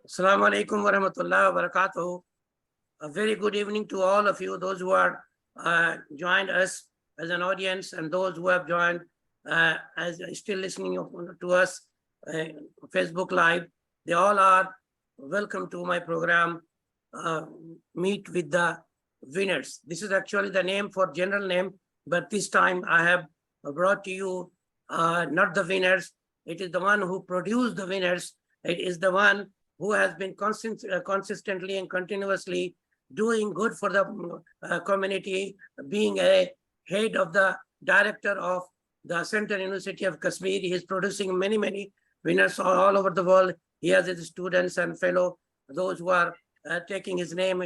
Assalamu alaikum wa rahmatullahi wa barakatuh. A very good evening to all of you, those who are joined us as an audience and those who have joined as still listening to us uh, Facebook Live. They all are welcome to my program, uh, Meet with the Winners. This is actually the name for general name, but this time I have brought to you not the winners. It is the one who produced the winners. It is the one who has been consistently and continuously doing good for the community, being a head of the director of the Central University of Kashmir. He is producing many, many winners all over the world. He has his students and fellow, those who are taking his name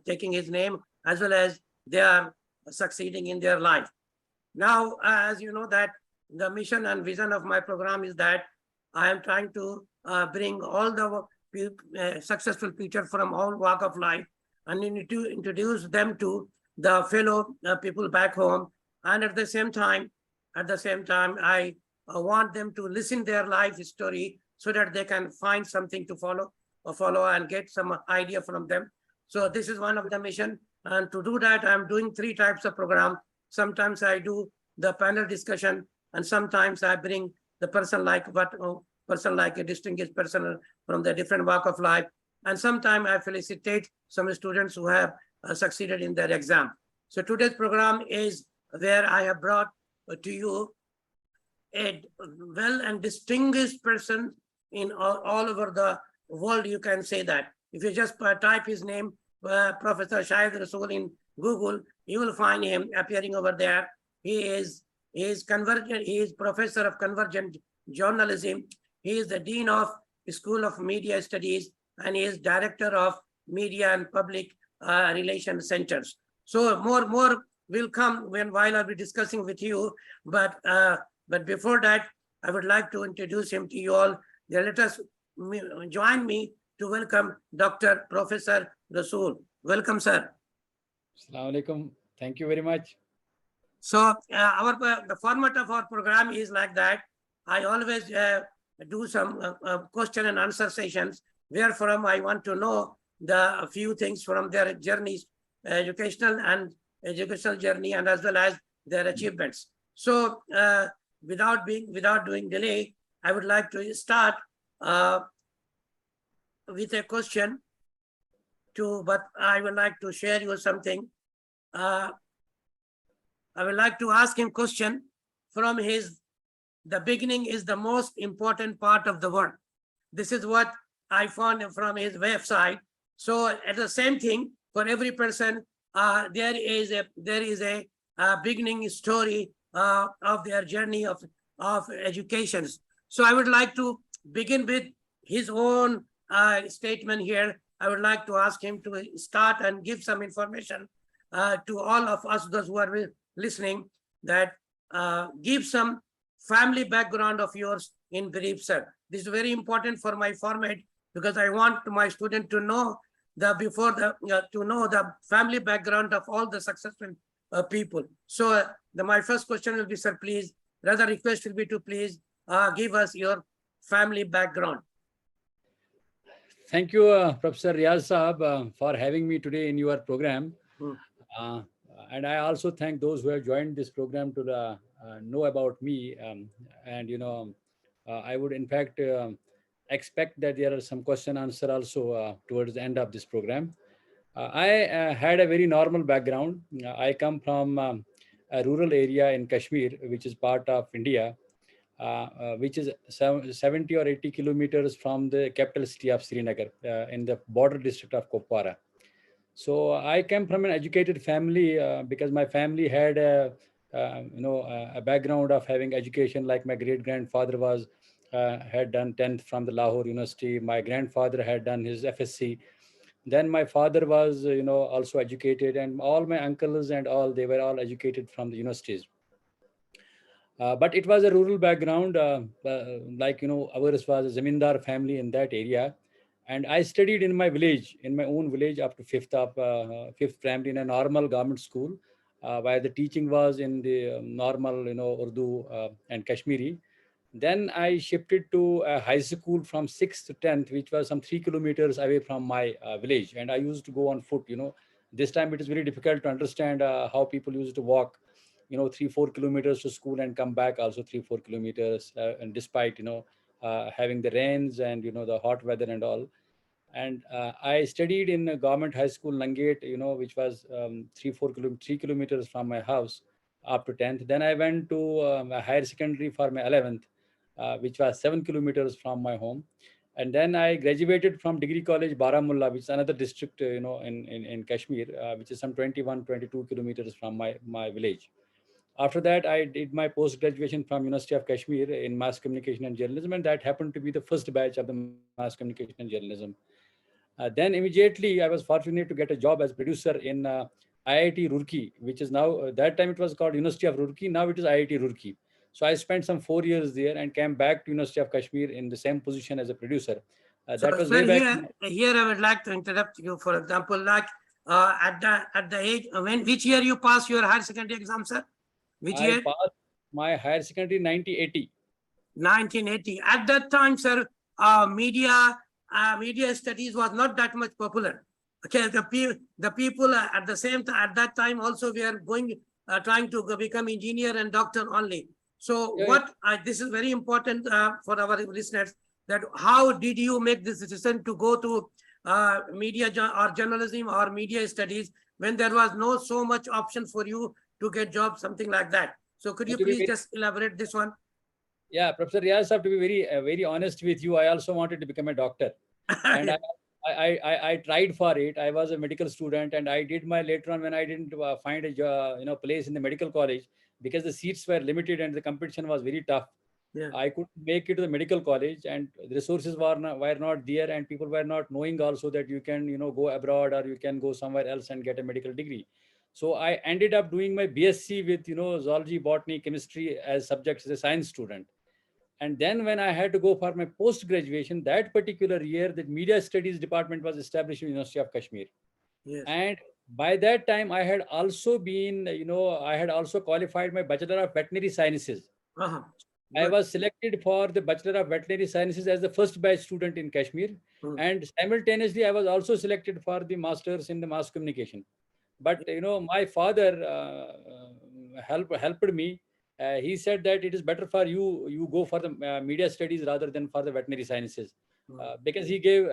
taking his name, as well as they are succeeding in their life. Now, as you know that the mission and vision of my program is that I am trying to bring all the successful people from all walk of life and need to introduce them to the fellow people back home. And at the same time, I want them to listen their life story so that they can find something to follow and get some idea from them. So this is one of the mission. And to do that, I'm doing 3 types of program. Sometimes I do the panel discussion, and sometimes I bring the person like a distinguished person from the different walk of life. And sometimes I felicitate some students who have succeeded in their exam. So today's program is where I have brought to you a well and distinguished person in all over the world. You can say that. If you just type his name, Professor Shahid Rasool in Google, you will find him appearing over there. He is convergent. He is professor of convergent journalism. He is the dean of School of Media Studies, and he is director of Media and Public Relations Centers. So more will come while I'll be discussing with you. But before that, I would like to introduce him to you all. Let us join me to welcome Dr. Professor Rasool. Welcome, sir. Assalamu alaikum. Thank you very much. So the format of our program is like that. I always do some question and answer sessions, where from I want to know the few things from their journeys, educational journey, and as well as their achievements. So without doing delay, I would like to start with a question but I would like to share you something. I would like to ask him question from the beginning is the most important part of the work. This is what I found from his website. So at the same thing, for every person, there is a beginning story of their journey of education. So I would like to begin with his own statement here. I would like to ask him to start and give some information to all of us, those who are listening, that give some family background of yours in brief, sir. This is very important for my format, because I want my student to know the family background of all the successful people. So my first question will be, sir, please, rather request will be to please give us your family background. Thank you, Professor Reyaz Saab, for having me today in your program. And I also thank those who have joined this program to know about me. And I would in fact expect that there are some question answer also towards the end of this program. I had a very normal background. I come from a rural area in Kashmir, which is part of India, which is 70 or 80 kilometers from the capital city of Srinagar, in the border district of Kupwara. So I came from an educated family because my family had a background of having education. Like my great grandfather had done 10th from the Lahore University. My grandfather had done his FSc. Then my father was also educated, and all my uncles and all, they were all educated from the universities. But it was a rural background, ours was a zamindar family in that area. And I studied in my village, in my own village, up to fifth primary in a normal government school, where the teaching was in the normal, Urdu and Kashmiri. Then I shifted to a high school from 6th to 10th, which was some 3 kilometers away from my village. And I used to go on foot. This time it is very difficult to understand how people used to walk, 3, 4 kilometers to school and come back also 3, 4 kilometers. And despite, having the rains and, the hot weather and all. And I studied in a government high school, Langate, which was 3 kilometers from my house up to 10th. Then I went to a higher secondary for my 11th, which was 7 kilometers from my home. And then I graduated from Degree College, Baramulla, which is another district, in Kashmir, which is some 21, 22 kilometers from my village. After that, I did my post-graduation from University of Kashmir in mass communication and journalism, and that happened to be the first batch of the mass communication and journalism. Then immediately I was fortunate to get a job as producer in IIT Roorkee, which is now, that time it was called University of Roorkee, now it is IIT Roorkee. So I spent some 4 years there and came back to University of Kashmir in the same position as a producer. So, That was sir, way back. here I would like to interrupt you. For example, like at the age when which year you pass your higher secondary exam, sir? Which I year? passed my higher secondary 1980. 1980. At that time, sir, media studies was not that much popular. Okay, the people at the same time at that time also we are going trying to become engineer and doctor only. So Yeah, what this is very important for our listeners, that how did you make this decision to go to media or journalism or media studies when there was no so much option for you to get job, something like that. So could you to be please very, just elaborate this one? yeah, Professor Reyaz, have to be very honest with you. I also wanted to become a doctor, and I tried for it. I was a medical student, and I did my later on when I didn't find a place in the medical college because the seats were limited and the competition was very tough. Yeah. I couldn't make it to the medical college, and the resources were not there, and people were not knowing also that you can go abroad or you can go somewhere else and get a medical degree. So I ended up doing my BSc with zoology, botany, chemistry as subjects as a science student. And then when I had to go for my post graduation, that particular year, the media studies department was established in University of Kashmir. Yes. And by that time, I had also been, I had also qualified my Bachelor of Veterinary Sciences. Uh-huh. I Good. was selected for the Bachelor of Veterinary Sciences as the first batch student in Kashmir. Mm. And simultaneously, I was also selected for the Masters in the Mass Communication. But my father helped me. He said that it is better for you go for the media studies rather than for the veterinary sciences, because he gave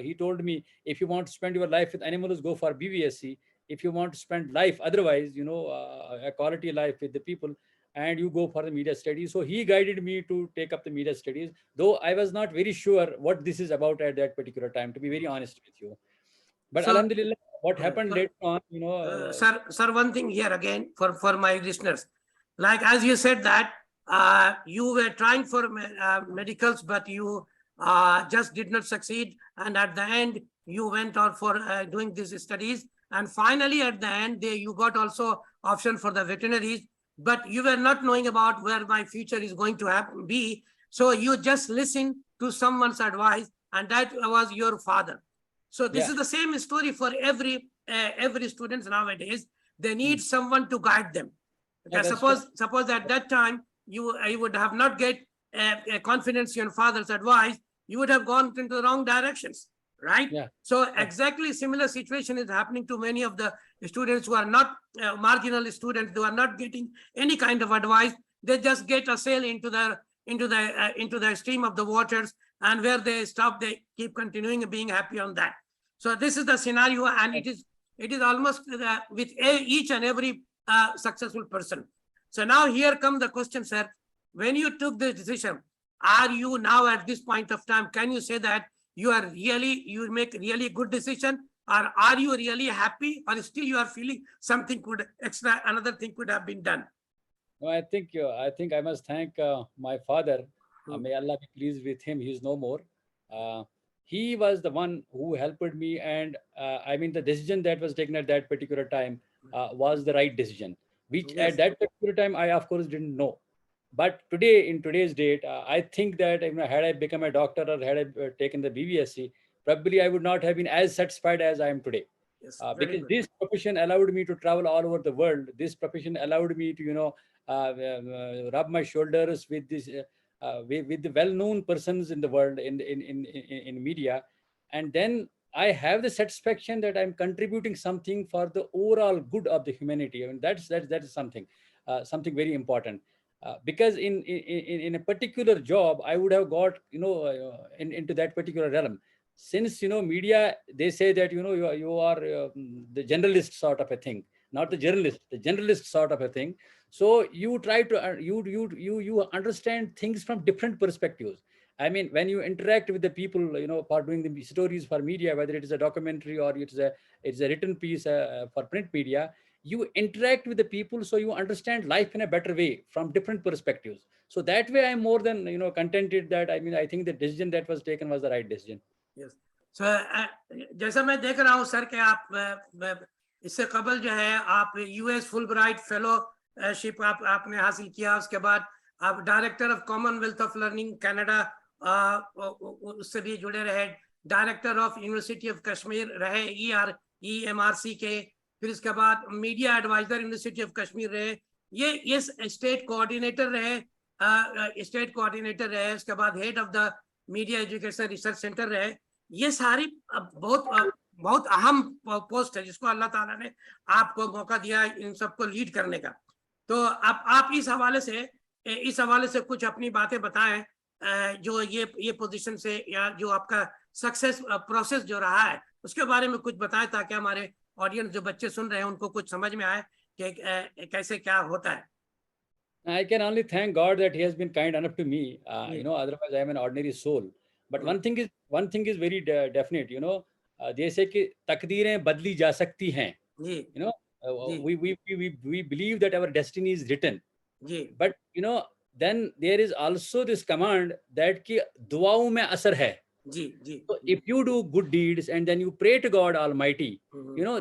he told me, if you want to spend your life with animals, go for BVSC. If you want to spend life otherwise, a quality life with the people, and you go for the media studies. So he guided me to take up the media studies, though I was not very sure what this is about at that particular time, to be very honest with you. But So, Alhamdulillah, what happened so later on, sir, one thing here again for my listeners, like as you said that you were trying for medicals, but you just did not succeed, and at the end you went out for doing these studies, and finally at the end you got also option for the veterinaries, but you were not knowing about where my future is going to be, so you just listen to someone's advice, and that was your father. So this yeah, is the same story for every student nowadays. They need mm, someone to guide them. yeah, Okay, that's true. suppose at that time you would have not get confidence in your father's advice, you would have gone into the wrong directions, right? Yeah, So yeah, exactly similar situation is happening to many of the students who are not marginal students. They are not getting any kind of advice. They just get a sail into the stream of the waters, and where they stop, they keep continuing being happy on that. So this is the scenario, and it is almost with each and every successful person. So now here come the question, sir. When you took this decision, are you now at this point of time, can you say that you make really good decision, or are you really happy, or still you are feeling something another thing could have been done? no, I think I must thank my father. Hmm. May Allah be pleased with him. He is no more. Uh, he was the one who helped me, and I mean, the decision that was taken at that particular time was the right decision, which at Yes. that particular time I, of course, didn't know. But today, in today's date, I think that had I become a doctor or had I taken the BVSC, probably I would not have been as satisfied as I am today. Yes, very because good. this profession allowed me to travel all over the world. This profession allowed me to, rub my shoulders with with the well-known persons in the world in media, and then I have the satisfaction that I'm contributing something for the overall good of the humanity. I mean, that is something, something very important. Because in a particular job, I would have got, into that particular realm. Since, media, they say that, you are the generalist sort of a thing, not the journalist, the generalist sort of a thing. So you try to you understand things from different perspectives. I mean, when you interact with the people, for doing the stories for media, whether it is a documentary or it's a written piece for print media, you interact with the people, so you understand life in a better way from different perspectives. So that way, I'm more than contented that, I mean, I think the decision that was taken was the right decision. Yes. So, जैसा मैं देख रहा हूँ sir कि आप इससे कबल जो है आप यूएस फुलब्राइट फेलोशिप आपने हासिल किया, उसके बाद आप director of Commonwealth of Learning Canada उससे भी जुड़े रहे, director of University of Kashmir रहे EMRC के, फिर इसके बाद media adviser University of Kashmir रहे, ये स्टेट कोऑर्डिनेटर रहे, उसके बाद head of the media education research centre रहे। ये सारी बहुत अहम पोस्ट है जिसको अल्लाह ताला ने आपको मौका दिया इन सबको लीड करने का। तो आप इस हवाले से कुछ अपनी बातें बताएं, जो ये पोजीशन से या जो आपका सक्सेस प्रोसेस जो रहा है उसके बारे में कुछ बताएं, ताकि हमारे ऑडियंस जो बच्चे सुन रहे हैं उनको कुछ समझ में आए कि कैसे क्या होता है। I can only thank God that He has been kind enough to me. Otherwise I am an ordinary soul. But one thing is very definite. जैसे कि तकदीरें बदली जा सकती हैं. We believe that our destiny is written. But then there is also this command that कि दुआओं में असर है. So if you do good deeds and then you pray to God Almighty,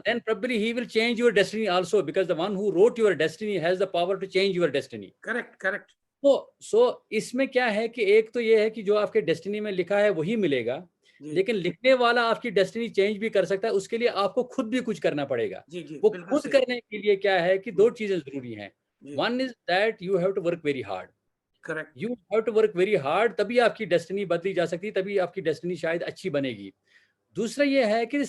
then probably He will change your destiny also, because the one who wrote your destiny has the power to change your destiny. Correct. So इसमें क्या है कि एक तो ये है कि जो आपके डेस्टिनी में लिखा है वही मिलेगा, लेकिन लिखने वाला आपकी डेस्टिनी चेंज भी कर सकता है, उसके लिए आपको खुद भी कुछ करना पड़ेगा। वो खुद करने के लिए क्या है कि दो चीजें जरूरी हैं। One is that you have to work very hard. Correct. You have to work very hard, तभी आपकी डेस्टिनी बदली जा सकती है, तभी आपकी डेस्टिनी शायद अच्छी बनेगी। दूसरा ये है कि the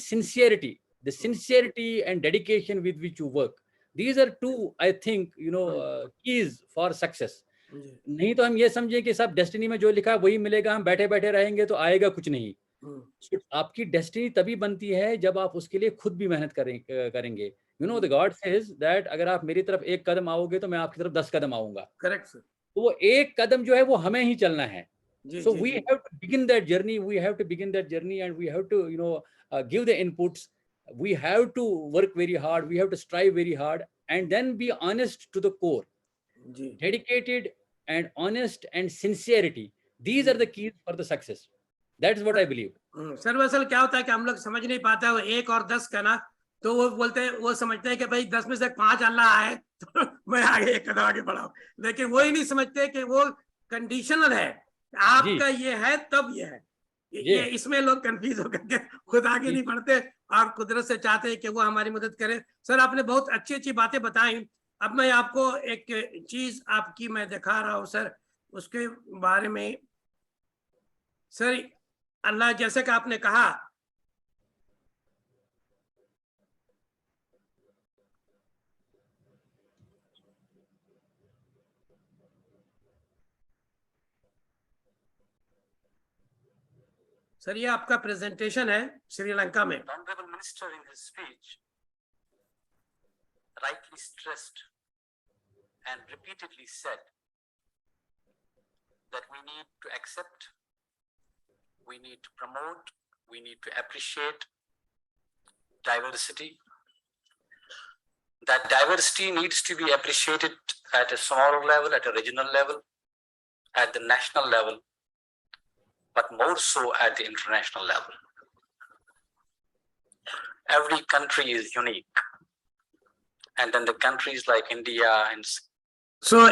sincerity and dedication with which you work. These are two, I think, keys for success. नहीं तो हम ये समझें कि सब डेस्टिनी में जो लिखा है वही मिलेगा, हम बैठे बैठे रहेंगे तो आएगा कुछ नहीं। आपकी डेस्टिनी तभी बनती है जब आप उसके लिए खुद भी मेहनत करेंगे। The God says that अगर आप मेरी तरफ एक कदम आओगे तो मैं आपकी तरफ 10 कदम आऊंगा। Correct sir. तो वो एक कदम जो है वो हमें ही चलना है। So we have to begin that journey. And we have to give the inputs. We have to work very hard. We have to strive very hard, and then be honest to the core. Dedicated and honest and sincerity. These are the keys for the success. That's what I believe. Sir असल क्या होता है कि हम लोग समझ नहीं पाता है वो 1 और 10 का ना, तो वो बोलते हैं, वो समझते हैं कि भाई 10 में से 5 अल्लाह आए तो मैं आगे एक कदम आगे बढ़ाऊं, लेकिन वो ही नहीं समझते कि वो कंडीशनल है, आपका ये है तब ये है। ये इसमें लोग कंफ्यूज होकर के खुद आगे नहीं बढ़ते और कुदरत से चाहते हैं कि वो हमारी मदद करे। सर आपने बहुत अच्छी बातें बताई। अब मैं आपको एक चीज आपकी मैं दिखा रहा हूँ सर, उसके बारे में। सर अल्लाह, जैसे कि आपने कहा, सर ये आपका प्रेजेंटेशन है श्रीलंका में। Honorable Minister in his speech rightly stressed and repeatedly said that we need to accept, we need to promote, we need to appreciate diversity. That diversity needs to be appreciated at a smaller level, at a regional level, at the national level, but more so at the international level. Every country is unique. And then the countries like India and so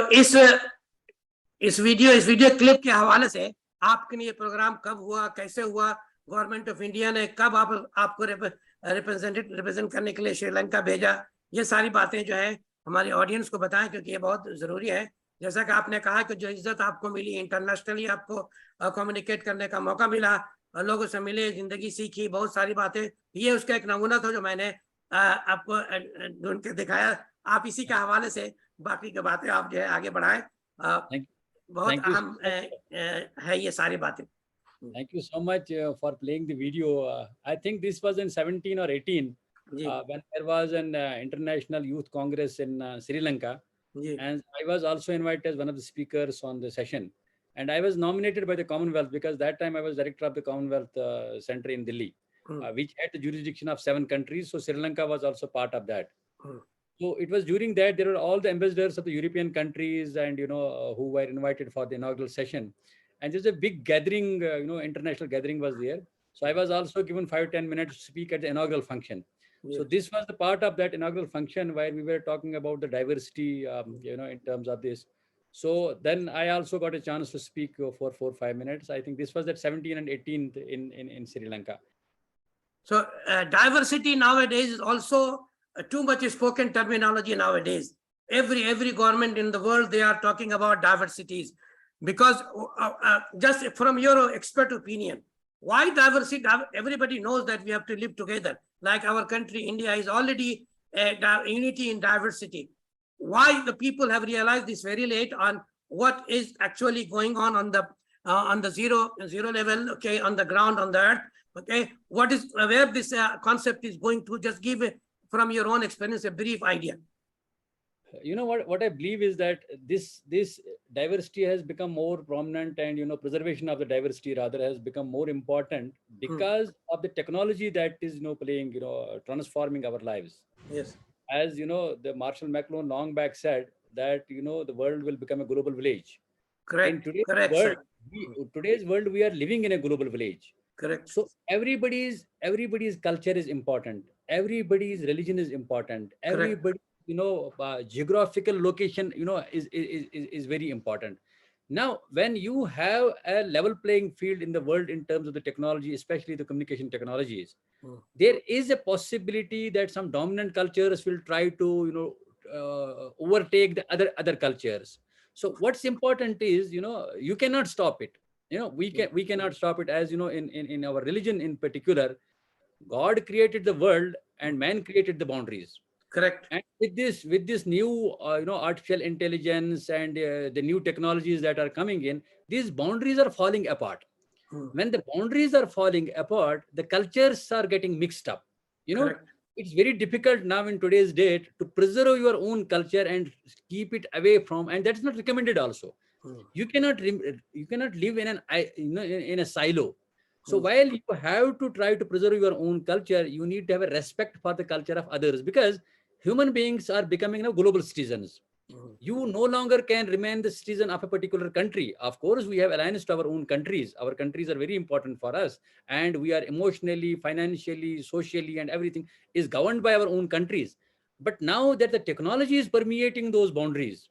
इस video clip के हवाले से आपके लिए programme कब हुआ, कैसे हुआ, गवर्नमेंट ऑफ इंडिया ने कब आपको रिप्रेजेंट करने के लिए श्रीलंका भेजा। ये सारी बातें जो है हमारी ऑडियंस को बताएं, क्योंकि ये बहुत जरूरी है। जैसा कि आपने कहा कि जो इज्जत आपको मिली, इंटरनेशनली आपको कम्युनिकेट करने का मौका मिला, लोगों से मिले, जिंदगी सीखी, बहुत सारी बातें, ये उसका एक नमूना था जो मैंने आपको ढूंढ के दिखाया। आप इसी के हवाले से बाकी की बातें आप जो है आगे बढ़ाएं। बहुत Thank you. अहम है ये सारी बातें। Thank you so much for playing the video. I think this was in 17 or 18 when there was an international youth congress in Sri Lanka. And I was also invited as one of the speakers on the session. And I was nominated by the Commonwealth because that time I was director of the Commonwealth Center in Delhi, which had the jurisdiction of 7 countries. So Sri Lanka was also part of that. So it was during that there were all the ambassadors of the European countries and, who were invited for the inaugural session. And there's a big gathering, international gathering was there. So I was also given 5-10 minutes to speak at the inaugural function. So this was the part of that inaugural function where we were talking about the diversity, in terms of this. So then I also got a chance to speak for 4-5 minutes. I think this was at 17 and 18 in Sri Lanka. So diversity nowadays is also too much spoken terminology nowadays. Every government in the world, they are talking about diversities. Because just from your expert opinion, why diversity? Everybody knows that we have to live together. Like our country, India, is already unity in diversity. Why the people have realized this very late on what is actually going on the zero level, okay, on the ground, on the earth, okay, what is where this concept is going to? Just give from your own experience a brief idea. What I believe is that this diversity has become more prominent, and preservation of the diversity rather has become more important because of the technology that is playing, transforming our lives. Yes. As the Marshall McLuhan long back said that the world will become a global village. Correct. In today's world, we are living in a global village. Correct. So everybody's culture is important. Everybody's religion is important. Everybody, geographical location, is very important. Now, when you have a level playing field in the world in terms of the technology, especially the communication technologies, there is a possibility that some dominant cultures will try to, overtake the other cultures. So what's important is, you cannot stop it. We cannot stop it. As in our religion in particular, God created the world and man created the boundaries. Correct. And with this new artificial intelligence and the new technologies that are coming in, these boundaries are falling apart. When the boundaries are falling apart, the cultures are getting mixed up. Correct. It's very difficult now in today's date to preserve your own culture and keep it away from, and that's not recommended also. You cannot live in a silo. So while you have to try to preserve your own culture, you need to have a respect for the culture of others, because human beings are becoming global citizens. You no longer can remain the citizen of a particular country. Of course, we have alliance to our own countries. Our countries are very important for us, and we are emotionally, financially, socially, and everything is governed by our own countries. But now that the technology is permeating those boundaries,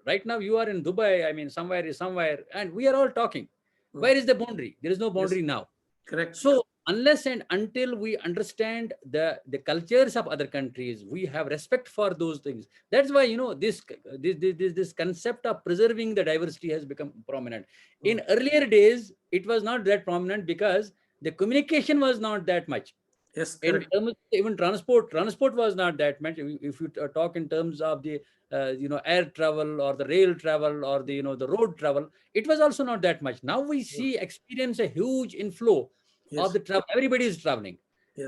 right now you are in Dubai, I mean, somewhere is somewhere, and we are all talking. Where is the boundary? There is no boundary now. Correct. So unless and until we understand the cultures of other countries, we have respect for those things. That's why this concept of preserving the diversity has become prominent. In earlier days, it was not that prominent because the communication was not that much. Yes, in terms, even transport was not that much. If you talk in terms of the air travel or the rail travel or the the road travel, it was also not that much. Now we experience a huge inflow of the travel. Everybody is traveling.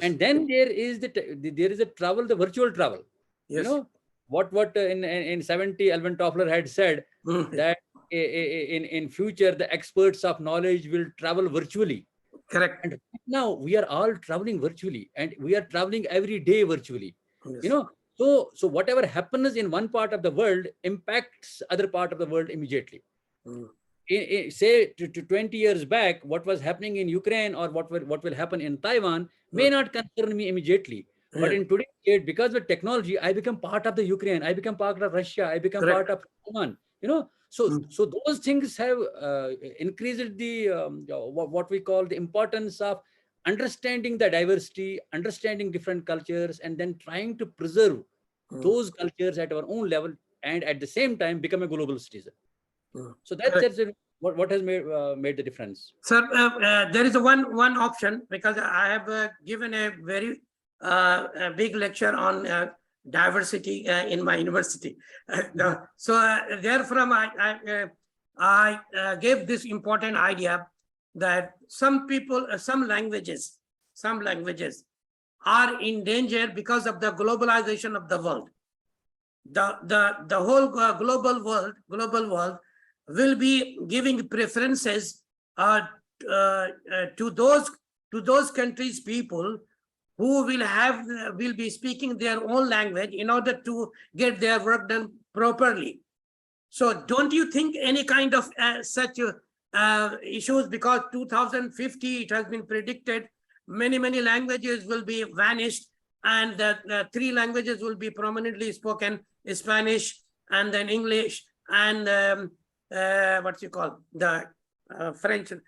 And then there is a travel, the virtual travel. What in 70 Alvin Toffler had said that in future the experts of knowledge will travel virtually. Correct. And now we are all traveling virtually, and we are traveling every day virtually. So whatever happens in one part of the world impacts other part of the world immediately. Say to 20 years back, what was happening in Ukraine or what will happen in Taiwan may not concern me immediately. But in today's date, because of technology, I become part of the Ukraine, I become part of Russia, I become part of Taiwan. So those things have increased the what we call the importance of understanding the diversity, understanding different cultures, and then trying to preserve those cultures at our own level, and at the same time become a global citizen. So that's what has made the difference. Sir, there is a one option, because I have given a very a big lecture on diversity in my university. So therefrom, I gave this important idea that some people, some languages are in danger because of the globalization of the world. The whole global world will be giving preferences to those countries' people who will be speaking their own language in order to get their work done properly. So don't you think any kind of such issues, because 2050 it has been predicted many languages will be vanished, and the three languages will be prominently spoken: Spanish, and then English, and the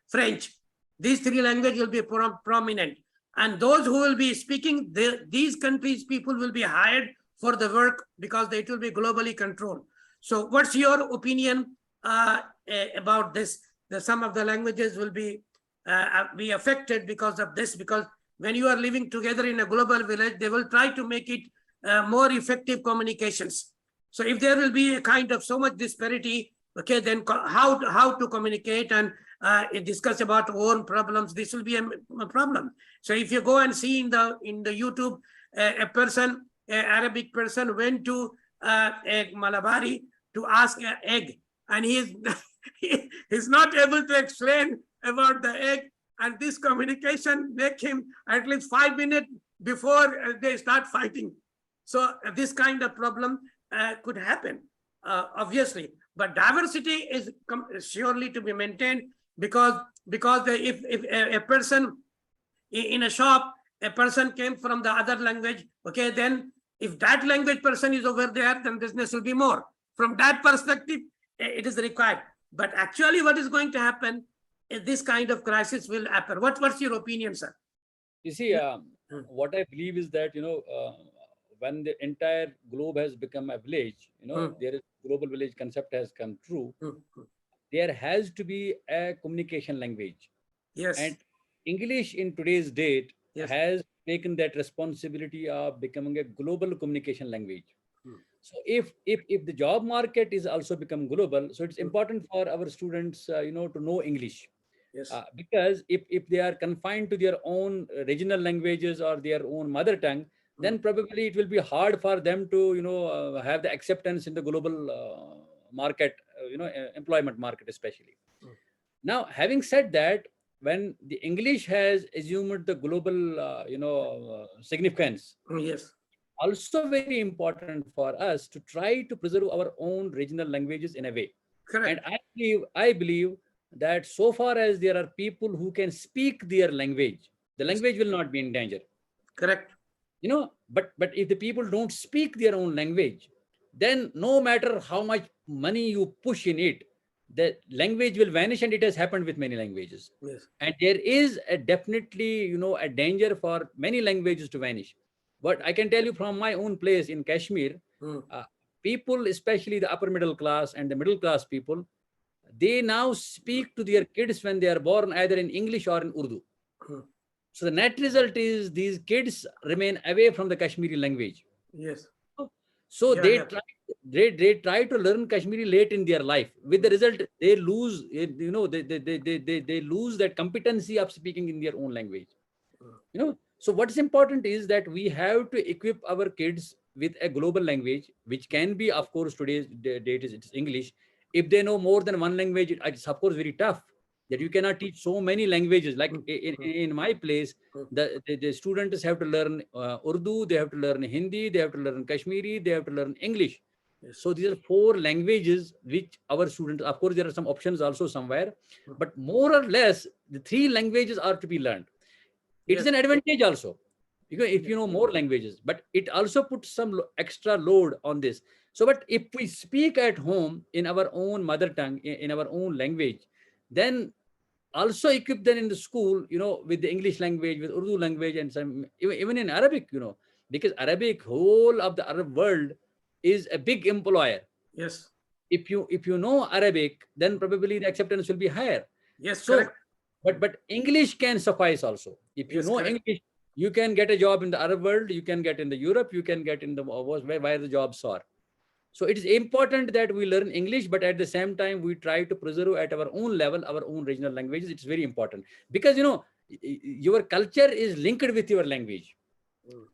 French. These three languages will be prominent, and those who will be speaking these countries' people will be hired for the work, because it will be globally controlled. So what's your opinion about this? That some of the languages will be affected because of this, because when you are living together in a global village, they will try to make it more effective communications. So if there will be a kind of so much disparity, okay, then how to communicate and discuss about own problems, this will be a problem. So if you go and see in the YouTube, an Arabic person went to a Malabari to ask an egg, and he's not able to explain about the egg, and this communication make him at least 5 minutes before they start fighting. So this kind of problem could happen, obviously. But diversity is surely to be maintained, because if a person in a shop, a person came from the other language, okay, then if that language person is over there, then business will be more. From that perspective, it is required. But actually what is going to happen is this kind of crisis will happen. What's your opinion, sir? You see, what I believe is that, when the entire globe has become a village, there is global village concept has come true. There has to be a communication language. Yes. And English in today's date Yes. has taken that responsibility of becoming a global communication language. So if the job market is also become global, so it's important for our students, to know English. Yes. Because if they are confined to their own regional languages or their own mother tongue, then probably it will be hard for them to have the acceptance in the global market, employment market especially. Now, having said that, when the English has assumed the global significance, Yes. also very important for us to try to preserve our own regional languages in a way. Correct. And I believe that so far as there are people who can speak their language, the language will not be in danger. Correct. But if the people don't speak their own language, then no matter how much money you push in it, the language will vanish, and it has happened with many languages. Yes. And there is definitely a danger for many languages to vanish. But I can tell you from my own place in Kashmir, people, especially the upper middle class and the middle class people, they now speak to their kids when they are born either in English or in Urdu. So the net result is these kids remain away from the Kashmiri language. Yes. So they try to learn Kashmiri late in their life. With the result, they lose, they lose that competency of speaking in their own language. So what's important is that we have to equip our kids with a global language, which can be, of course, today's date it's English. If they know more than one language, it's of course very tough. That you cannot teach so many languages. Like in my place, the students have to learn Urdu, they have to learn Hindi, they have to learn Kashmiri, they have to learn English. Yes. So these are 4 languages which our students, of course, there are some options also somewhere, but more or less, the 3 languages are to be learned. It is an advantage also, because if you know more languages, but it also puts some extra load on this. So, but if we speak at home in our own mother tongue, in our own language, then also equip them in the school, with the English language, with Urdu language, and some even in Arabic, because Arabic, whole of the Arab world is a big employer. Yes. If you know Arabic, then probably the acceptance will be higher. Yes, So, correct. but English can suffice also. If you Yes, know correct. English, you can get a job in the Arab world, you can get in the Europe, you can get in the where the jobs are. So it is important that we learn English, but at the same time, we try to preserve at our own level, our own regional languages. It's very important because, your culture is linked with your language. Mm.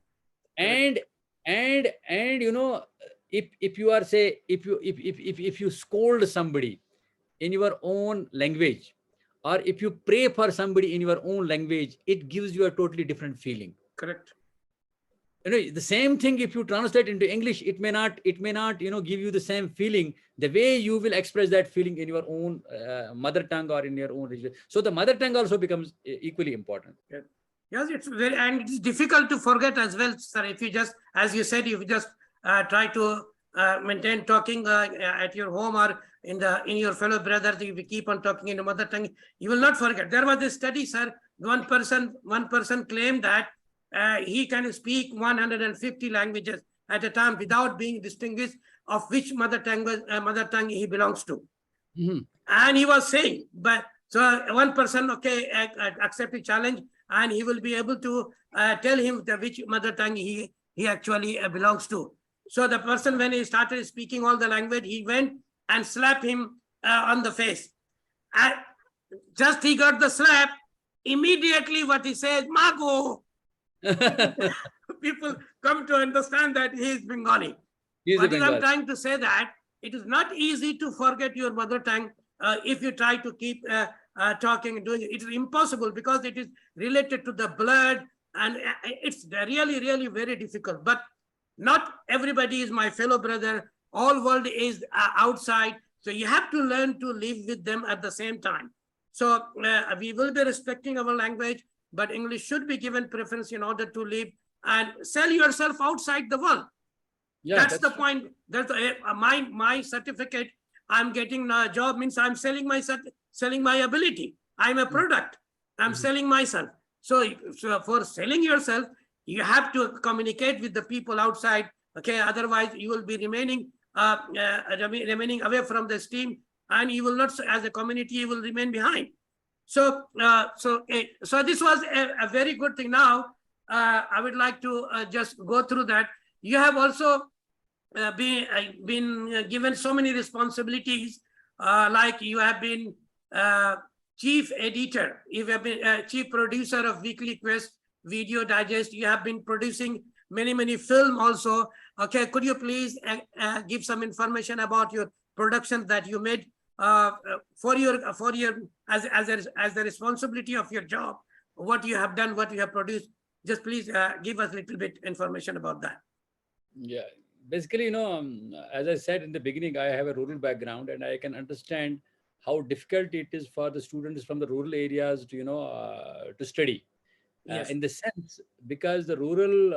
Correct. And if you are, say, if you scold somebody in your own language, or if you pray for somebody in your own language, it gives you a totally different feeling. Correct. The same thing, if you translate into English, it may not give you the same feeling, the way you will express that feeling in your own mother tongue or in your own region. So the mother tongue also becomes equally important. Yeah. Yes, it's very, and it's difficult to forget as well, sir. If you just, as you said, if you just try to maintain talking at your home or in your fellow brothers, if you keep on talking in your mother tongue, you will not forget. There was a study, sir. One person claimed that he can speak 150 languages at a time without being distinguished of which mother tongue he belongs to. Mm-hmm. And he was saying, but so one person, okay, accept the challenge, and he will be able to tell him which mother tongue he actually belongs to. So the person, when he started speaking all the language, he went and slapped him on the face. And just he got the slap, immediately what he says, Mago. People come to understand that he is Bengali. What I'm trying to say that it is not easy to forget your mother tongue if you try to keep talking and doing it. It is impossible because it is related to the blood, and it's really, really very difficult. But not everybody is my fellow brother. All world is outside. So you have to learn to live with them at the same time. So we will be respecting our language, but English should be given preference in order to live and sell yourself outside the world. Yeah, that's the point. That's my certificate. I'm getting a job means I'm selling my ability. I'm a product. I'm selling myself. So for selling yourself, you have to communicate with the people outside. Okay, otherwise you will be remaining away from the stream, and you will not, as a community, you will remain behind. So this was a very good thing. Now I would like to just go through that. You have also been given so many responsibilities, like you have been chief editor, you have been chief producer of Weekly Quest Video Digest, you have been producing many film also. Okay, could you please give some information about your production that you made for your as the responsibility of your job, what you have done, what you have produced? Just please give us a little bit information about that. Yeah, basically, as I said in the beginning, I have a rural background, and I can understand how difficult it is for the students from the rural areas to to study. Yes. In the sense, because the rural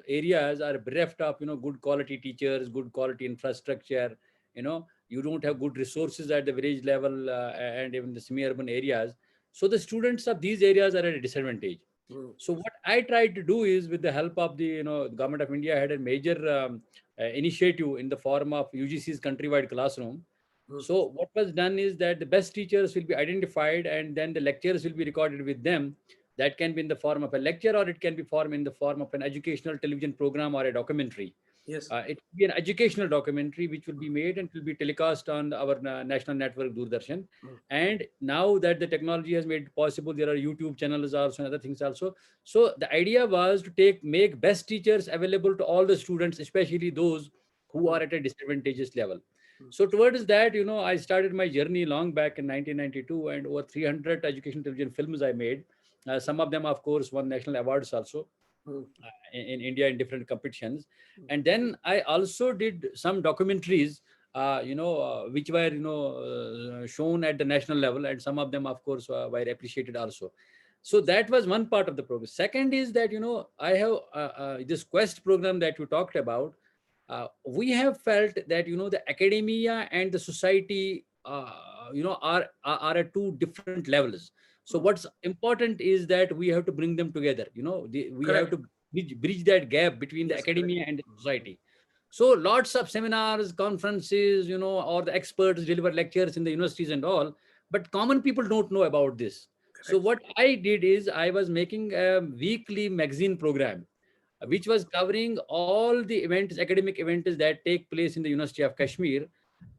areas are bereft of good quality teachers, good quality infrastructure. You don't have good resources at the village level and even the semi-urban areas. So the students of these areas are at a disadvantage. So what I tried to do is, with the help of the government of India, had a major initiative in the form of UGC's countrywide classroom. So what was done is that the best teachers will be identified, and then the lectures will be recorded with them. That can be in the form of a lecture, or it can be in the form of an educational television program or a documentary. Yes. It will be an educational documentary which will be made and will be telecast on our national network, Doordarshan. And now that the technology has made it possible, there are YouTube channels also and other things also. So the idea was to make best teachers available to all the students, especially those who are at a disadvantageous level. So towards that, I started my journey long back in 1992, and over 300 education television films I made. Some of them, of course, won national awards also in India in different competitions. And then I also did some documentaries, which were, shown at the national level, and some of them, of course, were appreciated also. So that was one part of the program. Second is that, I have this Quest program that you talked about. We have felt that, the academia and the society are at two different levels. So what's important is that we have to bring them together. We have Correct. to bridge that gap between the Yes, correct. academia and the society. So lots of seminars, conferences, or the experts deliver lectures in the universities and all, but common people don't know about this. So Correct. what I did is I was making a weekly magazine program, which was covering all the events, academic events that take place in the University of Kashmir,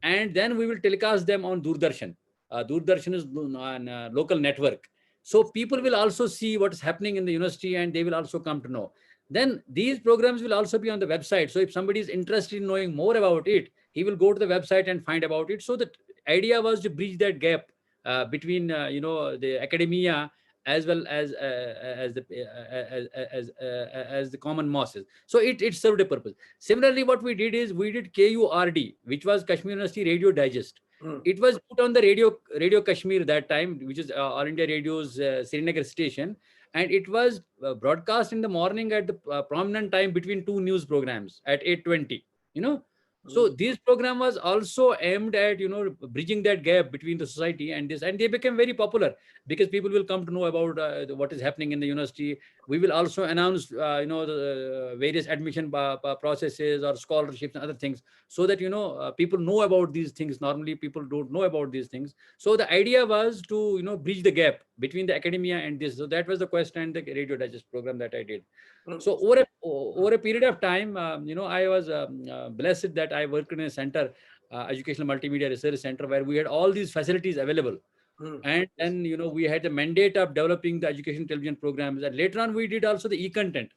and then we will telecast them on Doordarshan. Doordarshan is on a local network. So people will also see what's happening in the university and they will also come to know. Then these programs will also be on the website. So if somebody is interested in knowing more about it, he will go to the website and find about it. So the idea was to bridge that gap between the academia as well as the common masses. So it served a purpose. Similarly, what we did is we did KURD, which was Kashmir University Radio Digest. It was put on the Radio Kashmir that time, which is All India Radio's Srinagar station, and it was broadcast in the morning at the prominent time between two news programs at 8:20. So this program was also aimed at bridging that gap between the society and this, and they became very popular because people will come to know about what is happening in the university. We will also announce the various admission processes or scholarships and other things, so that people know about these things. Normally people don't know about these things. So the idea was to bridge the gap between the academia and this. So that was the quest and the Radio Digest program that I did. So over a period of time, I was blessed that I worked in a center, Educational Multimedia Research Center, where we had all these facilities available. And then, we had the mandate of developing the education television programs. And later on, we did also the e-content.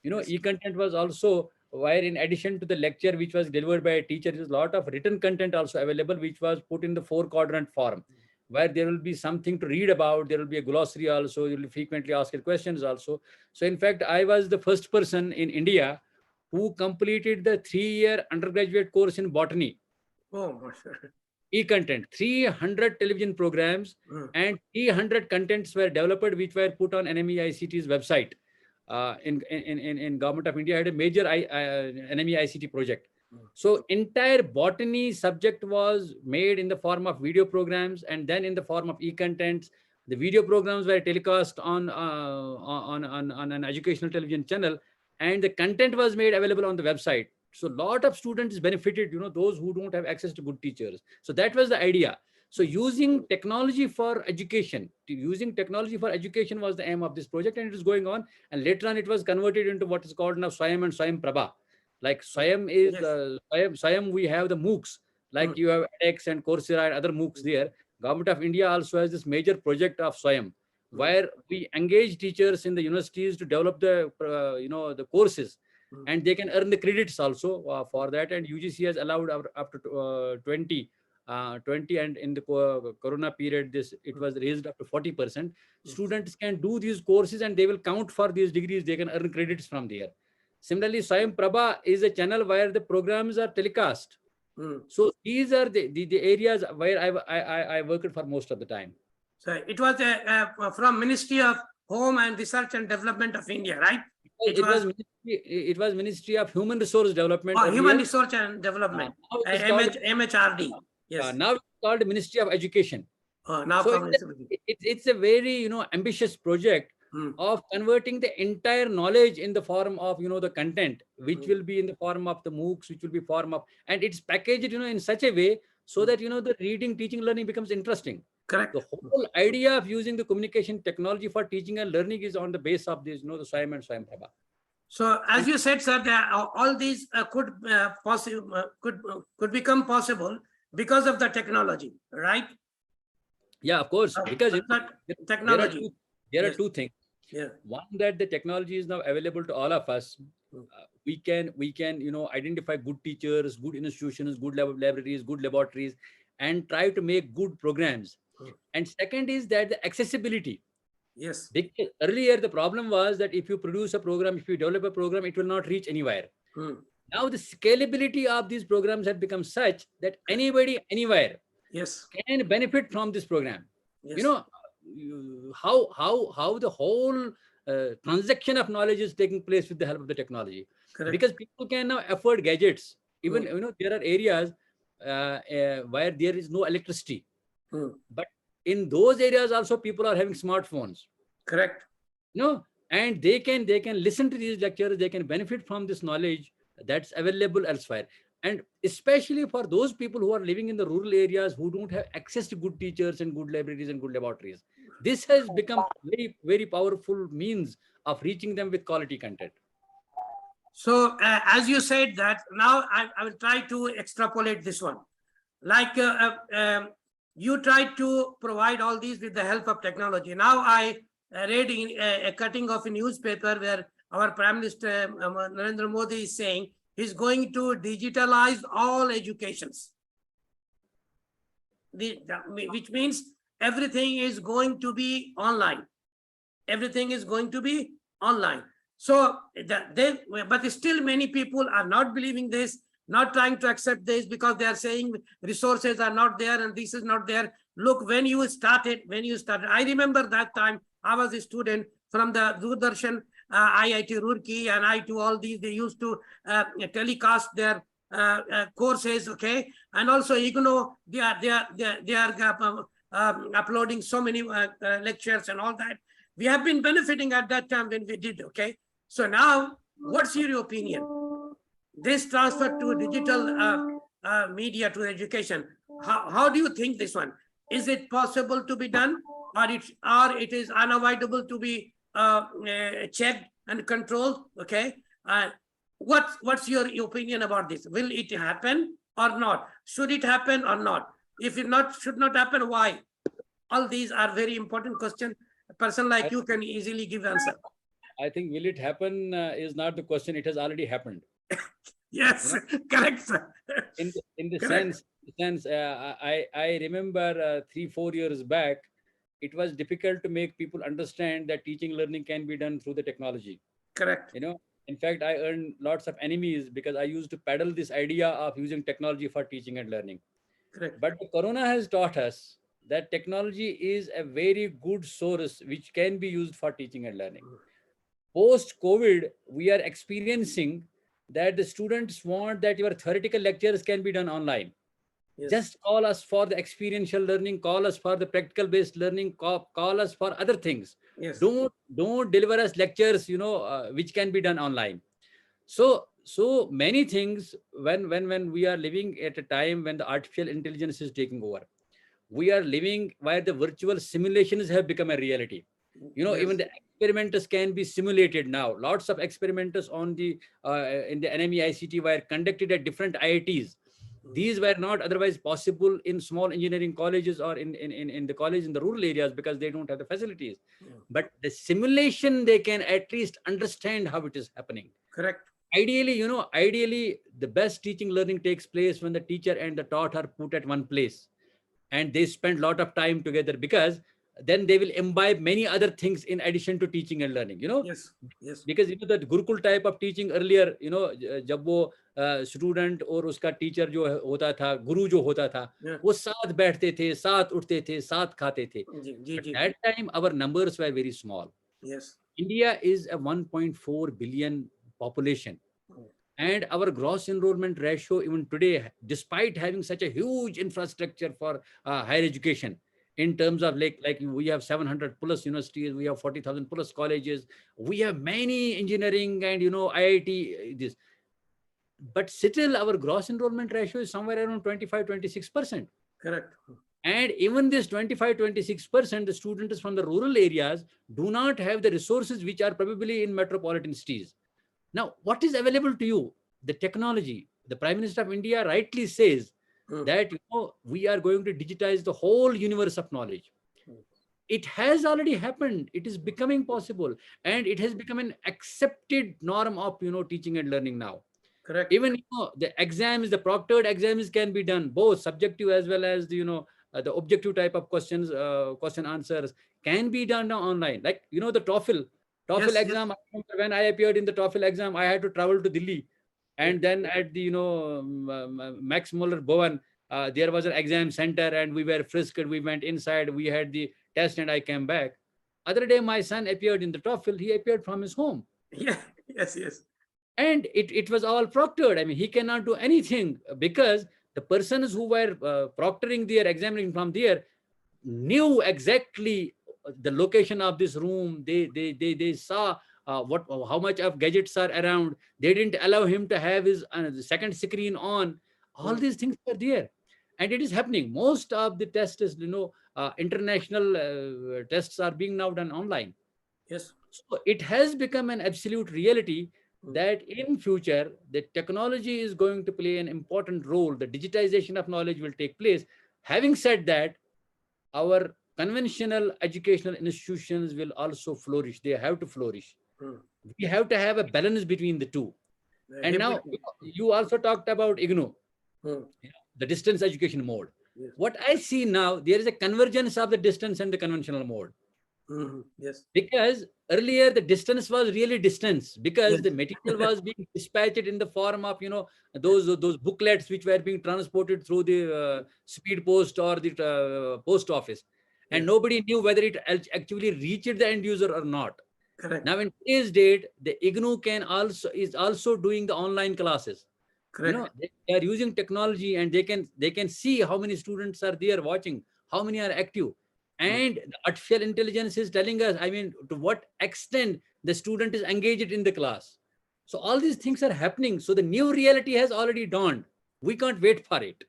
E-content was also where, in addition to the lecture, which was delivered by a teacher, there's a lot of written content also available, which was put in the 4-quadrant form, where there will be something to read about. There will be a glossary also. You will frequently asked questions also. So in fact, I was the first person in India who completed the 3-year undergraduate course in botany. Oh, E-content, 300 television programs and 300 contents were developed, which were put on NMEICT's website. In Government of India had a major NMEICT project. So entire botany subject was made in the form of video programs, and then in the form of e-contents. The video programs were telecast on an educational television channel, and the content was made available on the website. So a lot of students benefited, those who don't have access to good teachers. So that was the idea. So using technology for education, was the aim of this project, and it is going on. And later on, it was converted into what is called now Swayam and Swayam Prabha. Like Swayam is Swayam, we have the MOOCs, like you have edX and Coursera and other MOOCs there. Government of India also has this major project of Swayam, where we engage teachers in the universities to develop the the courses, and they can earn the credits also for that. And UGC has allowed up to 20, and in the corona period, it was raised up to 40%. Students can do these courses and they will count for these degrees. They can earn credits from there. Similarly, Swayam Prabha is a channel where the programs are telecast. So these are the areas where I worked for most of the time. So it was from Ministry of Home and Research and Development of India, right? It was Ministry of Human Resource Development. Oh, Human Resource and Development, MHRD. Yes. Now it's called Ministry of Education. Now so it's a very ambitious project of converting the entire knowledge in the form of the content, which will be in the form of the MOOCs, which will be form of, and it's packaged in such a way so that the reading, teaching, learning becomes interesting. Correct. The whole idea of using the communication technology for teaching and learning is on the base of this, the Swayam and Swayam Prabha. So, as you said, sir, all these could become possible because of the technology, right? Yeah, of course. Because technology. There are two things. Yeah. One, that the technology is now available to all of us. We can identify good teachers, good institutions, good libraries, good laboratories, and try to make good programs. And second is that the accessibility. Yes. Because earlier the problem was that if you produce a program, if you develop a program, it will not reach anywhere. Now the scalability of these programs has become such that anybody, anywhere, can benefit from this program. Yes. How the whole transaction of knowledge is taking place with the help of the technology. Correct. Because people can now afford gadgets. Even there are areas where there is no electricity. Hmm. But in those areas also people are having smartphones. Correct. And they can listen to these lectures, they can benefit from this knowledge that's available elsewhere. And especially for those people who are living in the rural areas who don't have access to good teachers and good libraries and good laboratories, this has become very, very powerful means of reaching them with quality content. So as you said that, now I will try to extrapolate this one. Like you tried to provide all these with the help of technology. Now I read in a cutting of a newspaper where our Prime Minister Narendra Modi is saying he's going to digitalize all educations. Which means everything is going to be online. Everything is going to be online. So, but still many people are not believing this, not trying to accept this, because they are saying resources are not there and this is not there. Look, when you started, I remember that time I was a student from the Doordarshan, IIT Roorkee, and I2, all these, they used to telecast their courses, okay? And also, they are uploading so many lectures and all that. We have been benefiting at that time when we did, okay? So now, what's your opinion? This transfer to digital media to education, how do you think this one? Is it possible to be done, or it is unavoidable to be checked and controlled, okay? What's your opinion about this? Will it happen or not? Should it happen or not? If it should not happen, why? All these are very important questions. A person like you can easily give answer. I think will it happen is not the question. It has already happened. Yes, correct, sir. In the Correct. sense, I remember 3-4 years back, it was difficult to make people understand that teaching learning can be done through the technology. Correct. In fact, I earned lots of enemies because I used to peddle this idea of using technology for teaching and learning. Correct. But the corona has taught us that technology is a very good source which can be used for teaching and learning. Post-COVID, we are experiencing that the students want that your theoretical lectures can be done online. Yes. Just call us for the experiential learning, call us for the practical based learning, call us for other things. Yes. Don't deliver us lectures, which can be done online. So many things, when we are living at a time when the artificial intelligence is taking over, we are living where the virtual simulations have become a reality. Yes. Even the experimenters can be simulated now. Lots of experimenters in the NME ICT were conducted at different IITs. These were not otherwise possible in small engineering colleges or in the college in the rural areas because they don't have the facilities. But the simulation, they can at least understand how it is happening. Correct. Ideally, the best teaching learning takes place when the teacher and the taught are put at one place and they spend a lot of time together, because then they will imbibe many other things in addition to teaching and learning, Yes. Yes. Because that Gurukul type of teaching earlier, जब वो student और उसका teacher जो होता था, guru जो होता था, वो साथ बैठते थे, साथ उठते थे, साथ खाते थे. At that time, our numbers were very small. Yes. India is a 1.4 billion population. And our gross enrollment ratio, even today, despite having such a huge infrastructure for higher education, in terms of like we have 700 plus universities, we have 40,000 plus colleges, we have many engineering and IIT this, but still our gross enrollment ratio is somewhere around 25-26%. Correct. And even this 25-26%, the students from the rural areas do not have the resources which are probably in metropolitan cities. Now, what is available to you? The technology. The Prime Minister of India rightly says that we are going to digitize the whole universe of knowledge. It has already happened. It is becoming possible, and it has become an accepted norm of teaching and learning now. Correct. Even the exams, the proctored exams can be done, both subjective as well as the the objective type of questions, question answers can be done now online. Like the TOEFL exam. Yes. When I appeared in the TOEFL exam, I had to travel to Delhi. And then at the Max Muller Bhavan, there was an exam center, and we were frisked. We went inside. We had the test, and I came back. Other day, my son appeared in the TOEFL. He appeared from his home. Yeah. Yes. Yes. And it was all proctored. I mean, he cannot do anything because the persons who were proctoring their examining from there knew exactly the location of this room. They saw how much of gadgets are around. They didn't allow him to have his second screen on. All these things are there, and it is happening. Most of the tests, international tests are being now done online. Yes. So it has become an absolute reality that in future the technology is going to play an important role. The digitization of knowledge will take place. Having said that, our conventional educational institutions will also flourish. They have to flourish. We have to have a balance between the two. And now you also talked about IGNOU, the distance education mode. Yes. What I see now, there is a convergence of the distance and the conventional mode. Yes. Because earlier the distance was really distance, because Yes. the material was being dispatched in the form of those booklets which were being transported through the speed post or the post office, and Yes. nobody knew whether it actually reached the end user or not. Correct. Now in today's date, the IGNOU is also doing the online classes. Correct. They are using technology, and they can see how many students are there watching, how many are active. And the artificial intelligence is telling us, to what extent the student is engaged in the class. So all these things are happening. So the new reality has already dawned. We can't wait for it.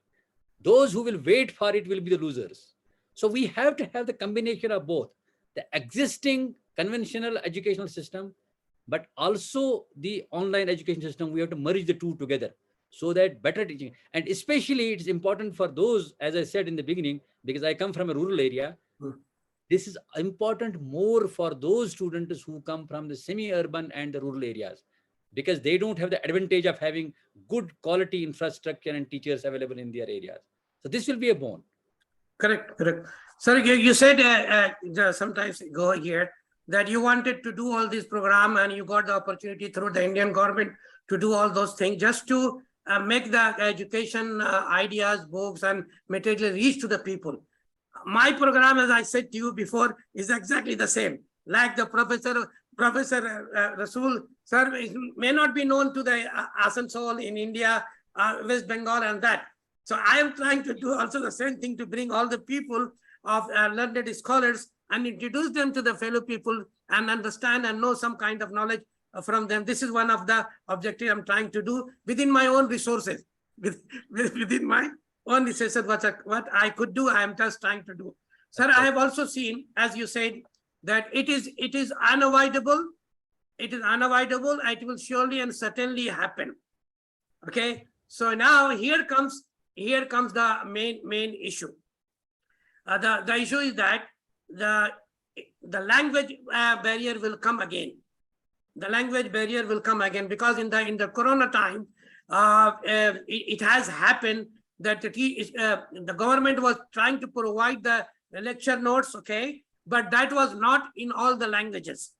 Those who will wait for it will be the losers. So we have to have the combination of both the existing conventional educational system, but also the online education system. We have to merge the two together so that better teaching. And especially it's important for those, as I said in the beginning, because I come from a rural area, this is important more for those students who come from the semi-urban and the rural areas, because they don't have the advantage of having good quality infrastructure and teachers available in their areas. So this will be a boon. Correct. Correct. Sir, you said sometimes go here that you wanted to do all this program and you got the opportunity through the Indian government to do all those things just to make the education ideas, books and material reach to the people. My program, as I said to you before, is exactly the same. Like the Professor Rasool, sir, may not be known to the Asansol in India, West Bengal and that. So I am trying to do also the same thing to bring all the people of learned scholars and introduce them to the fellow people and understand and know some kind of knowledge from them. This is one of the objectives I'm trying to do within my own resources, within my own resources. What I could do, I am just trying to do. Sir, I have also seen, as you said, that it is unavoidable. It is unavoidable. It will surely and certainly happen. Okay. So now here comes the main issue. The issue is that the language barrier will come again. The language barrier will come again because in the Corona time, it has happened that the government was trying to provide the lecture notes, okay, but that was not in all the languages.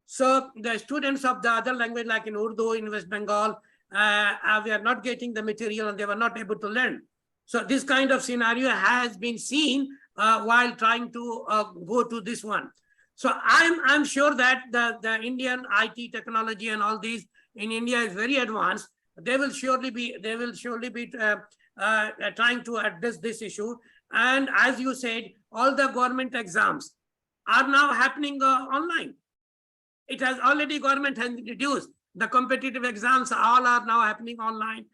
So the students of the other language, like in Urdu, in West Bengal, we are not getting the material and they were not able to learn. So this kind of scenario has been seen while trying to go to this one. So I'm sure that the Indian IT technology and all these in India is very advanced. They will surely be trying to address this issue. And as you said, all the government exams are now happening online. It has already, government has introduced the competitive exams, all are now happening online,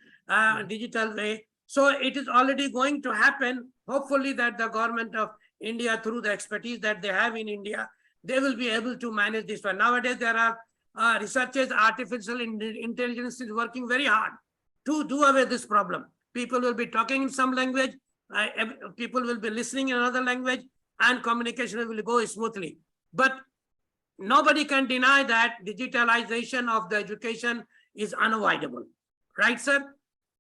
digital way. So it is already going to happen. Hopefully that the government of India, through the expertise that they have in India, they will be able to manage this one. Nowadays, there are researchers, artificial intelligence is working very hard to do away this problem. People will be talking in some language, people will be listening in another language, and communication will go smoothly. But nobody can deny that digitalization of the education is unavoidable. Right, sir?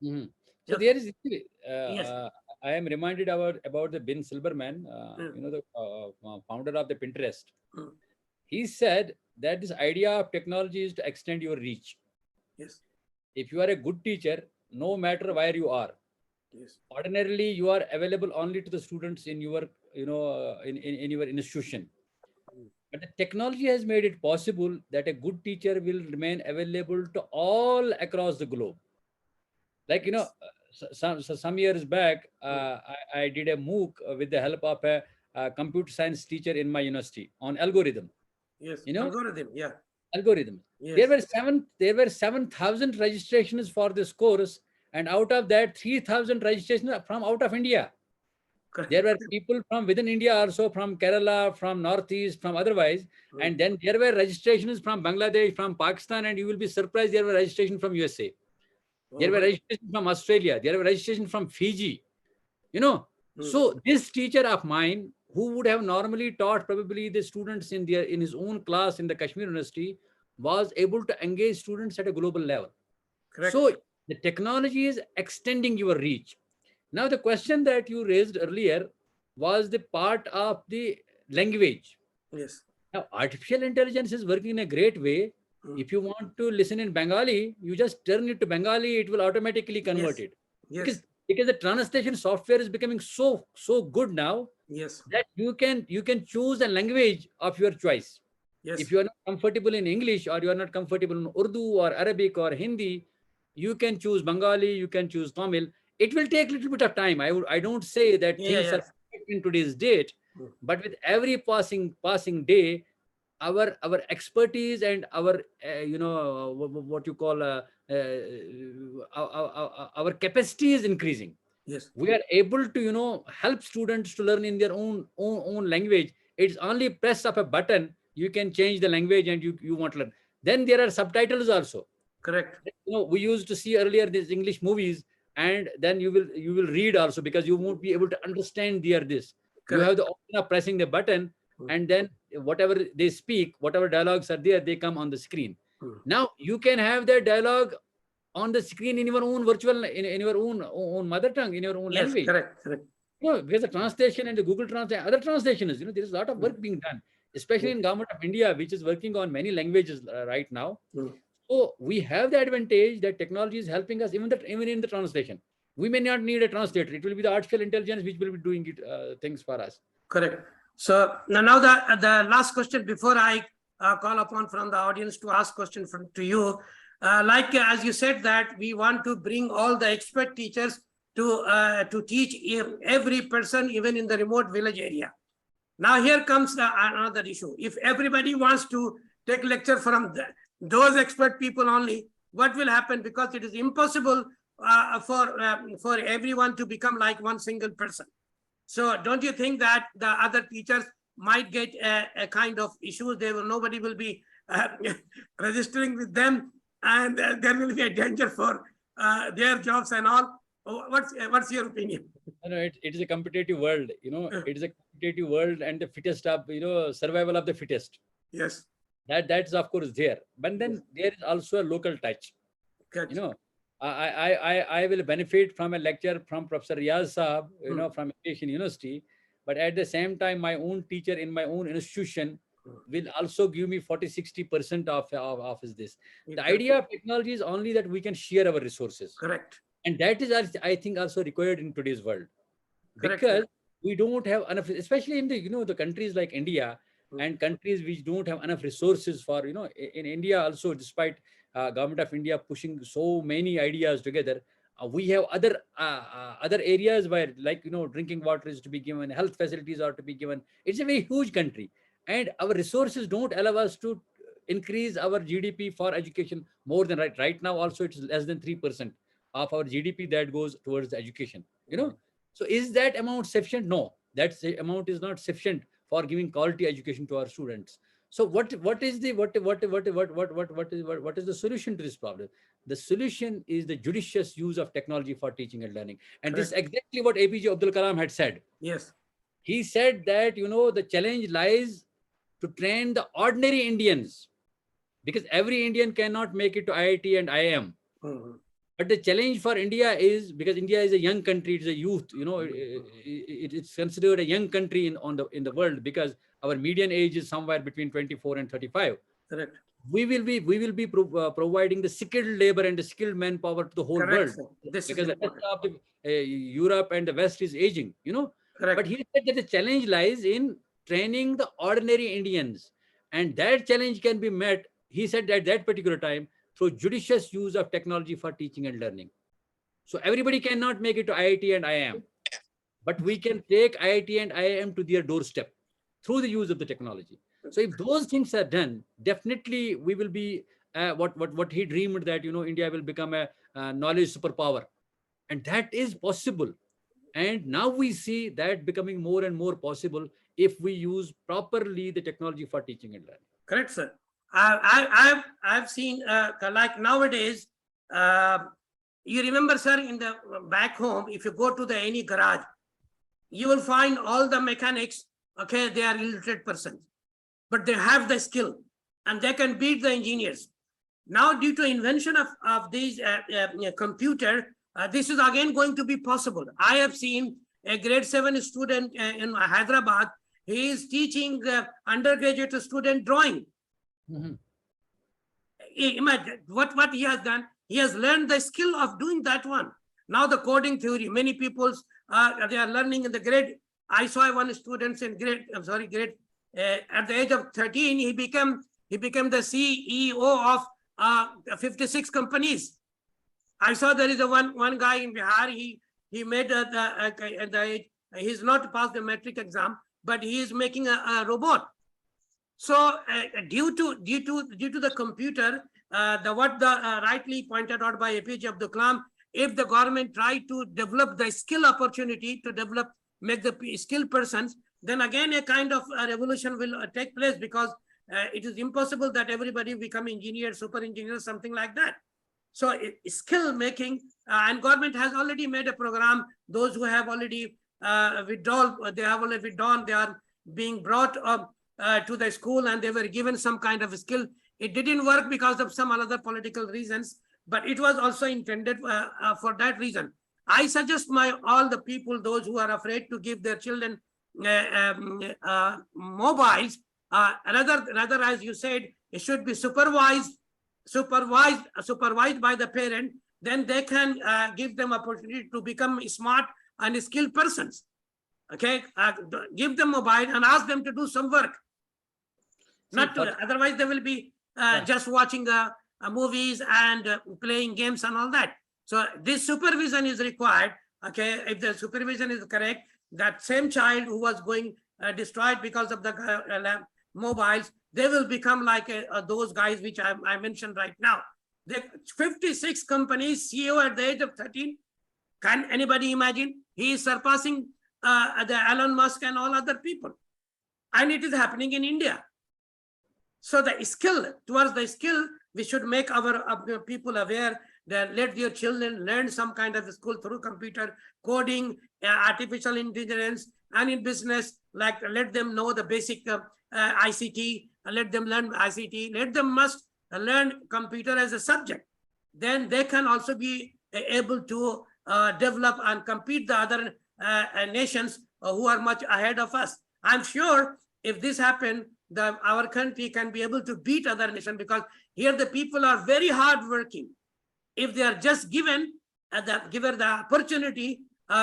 Mm-hmm. So there is, yes. I am reminded about the Ben Silberman, the founder of the Pinterest. He said that this idea of technology is to extend your reach. Yes. If you are a good teacher, no matter where you are, yes. Ordinarily you are available only to the students in your, in your institution. But the technology has made it possible that a good teacher will remain available to all across the globe. Like, some years back, I did a MOOC with the help of a computer science teacher in my university on algorithm. Yes, You know, algorithm, yeah. algorithm. Yes. There were 7,000 registrations for this course, and out of that, 3,000 registrations are from out of India. Correct. There were people from within India also, from Kerala, from Northeast, from otherwise. And then there were registrations from Bangladesh, from Pakistan, and you will be surprised there were registrations from USA. There were registrations from Australia. There were registrations from Fiji. You know, so this teacher of mine, who would have normally taught probably the students in his own class in the Kashmir University, was able to engage students at a global level. Correct. So the technology is extending your reach. Now, the question that you raised earlier was the part of the language. Yes. Now, artificial intelligence is working in a great way. If you want to listen in Bengali, you just turn it to Bengali, it will automatically convert it. Yes. Because the translation software is becoming so good now, Yes. that you can choose a language of your choice. Yes. If you are not comfortable in English, or you are not comfortable in Urdu or Arabic or Hindi, you can choose Bengali, you can choose Tamil. It will take a little bit of time. I don't say that things are perfect in today's date, but with every passing day, our expertise and our what you call our capacity is increasing. Yes. We are able to help students to learn in their own language. It's only press of a button, you can change the language and you want to learn. Then there are subtitles also. Correct. We used to see earlier these English movies, and then you will read also, because you won't be able to understand this. Correct. You have the option of pressing the button, and then whatever they speak, whatever dialogues are there, they come on the screen. Now you can have that dialogue on the screen in your own virtual, in your own mother tongue, in your own language. Correct. There's a translation and the Google Translate, other translations. There is a lot of work being done, especially in Government of India, which is working on many languages right now. So we have the advantage that technology is helping us even in the translation. We may not need a translator. It will be the artificial intelligence which will be doing things for us. Correct. So now the last question before I call upon from the audience to ask question to you. As you said, that we want to bring all the expert teachers to teach every person, even in the remote village area. Now here comes another issue. If everybody wants to take lecture from those expert people only, what will happen? Because it is impossible for everyone to become like one single person. So don't you think that the other teachers might get a kind of issues? Nobody will be registering with them, and there will be a danger for their jobs and all. What's your opinion? No, it is a competitive world. It is a competitive world, and the fittest of survival of the fittest. Yes. That's of course there, but then there is also a local touch. Good. I will benefit from a lecture from Professor Reyaz Saab, from Asian University, but at the same time, my own teacher in my own institution will also give me 40-60% of this. The idea of technology is only that we can share our resources. Correct. And that is, I think, also required in today's world. Correct. Because we don't have enough, especially in the countries like India and countries which don't have enough resources for, in India also, despite Government of India pushing so many ideas together, we have other areas where, like, drinking water is to be given, health facilities are to be given. It's a very huge country, and our resources don't allow us to increase our GDP for education more than right now. Also, it's less than 3% of our GDP that goes towards education. So is that amount sufficient? No, that amount is not sufficient for giving quality education to our students. So what is the solution to this problem? The solution is the judicious use of technology for teaching and learning. And this is exactly what APJ Abdul Kalam had said. Yes. He said that, the challenge lies to train the ordinary Indians, because every Indian cannot make it to IIT and IIM. But the challenge for India is, because India is a young country, it's a youth, it's considered a young country in the world, because our median age is somewhere between 24 and 35. Correct. We will be providing the skilled labor and the skilled manpower to the whole world. This because is the rest of Europe and the West is aging, Correct. But he said that the challenge lies in training the ordinary Indians, and that challenge can be met, he said, at that particular time, through judicious use of technology for teaching and learning. So everybody cannot make it to IIT and IIM, but we can take IIT and IIM to their doorstep through the use of the technology. So if those things are done, definitely we will be what he dreamed, that India will become a knowledge superpower, and that is possible. And now we see that becoming more and more possible if we use properly the technology for teaching and learning. Correct, sir. I've seen like nowadays. You remember, sir, in the back home, if you go to the any garage, you will find all the mechanics. Okay, they are illiterate persons, but they have the skill and they can beat the engineers. Now, due to invention of these computer, this is again going to be possible. I have seen a grade 7 student in Hyderabad. He is teaching undergraduate student drawing. Imagine what he has done. He has learned the skill of doing that one. Now the coding theory, many people they are learning in the grade. I saw one student in grade, at the age of 13, he became the CEO of 56 companies. I saw there is one guy in Bihar. He made he's not passed the metric exam, but he is making a robot. So due to the computer, rightly pointed out by APJ Abdul Kalam, if the government try to develop the skill opportunity to make the skilled persons, then again a kind of a revolution will take place, because it is impossible that everybody become engineer, super engineer, something like that. So skill making, and government has already made a program. Those who have already withdrawn, they are being brought up to the school, and they were given some kind of skill. It didn't work because of some other political reasons, but it was also intended for that reason. I suggest all the people, those who are afraid to give their children mobiles, rather, as you said, it should be supervised by the parent. Then they can give them opportunity to become smart and skilled persons. Okay, give them mobile and ask them to do some work. Otherwise they will be just watching movies and playing games and all that. So this supervision is required. Okay, if the supervision is correct, that same child who was going destroyed because of the mobiles, they will become like those guys which I mentioned right now. The 56 companies CEO at the age of 13. Can anybody imagine? He is surpassing the Elon Musk and all other people. And it is happening in India. So towards the skill, we should make our people aware that let their children learn some kind of skill through computer, coding, artificial intelligence, and in business, like let them know the basic ICT, let them learn ICT, let them must learn computer as a subject. Then they can also be able to develop and compete the other nations who are much ahead of us. I'm sure if this happens, our country can be able to beat other nations, because here the people are very hardworking. If they are just given the opportunity,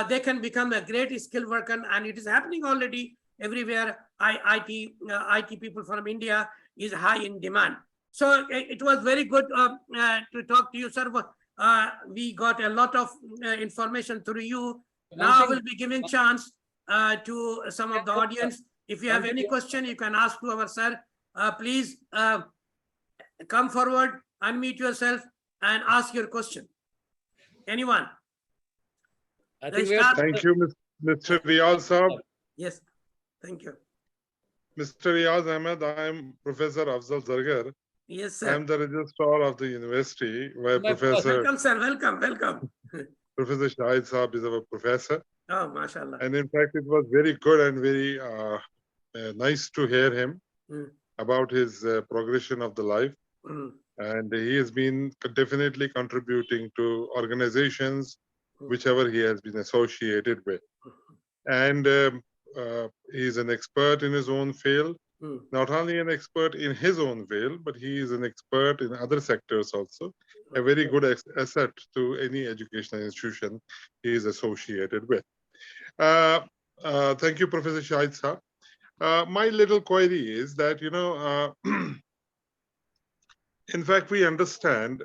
they can become a great skilled worker, and it is happening already everywhere. IT people from India is high in demand. So it was very good to talk to you, sir. We got a lot of information through you. Now I will be giving chance to some of the audience. If you have any question, you can ask to our sir. Please come forward, unmute yourself, and ask your question. Anyone? I think Thank you, Mr. Reyaz Saab. Yes, thank you. Mr. Reyaz Ahmed, I am Professor Afzal Zargar. Yes, sir. I am the registrar of the university, where Welcome, sir. Welcome. Professor Shahid Saab is our professor. Oh, mashallah. And in fact, it was very good and very nice to hear him about his progression of the life. And he has been definitely contributing to organizations, whichever he has been associated with. And he is an expert in his own field. Not only an expert in his own field, but he is an expert in other sectors also. A very good asset to any educational institution he is associated with. Thank you, Professor Shahid Saab. My little query is that, In fact, we understand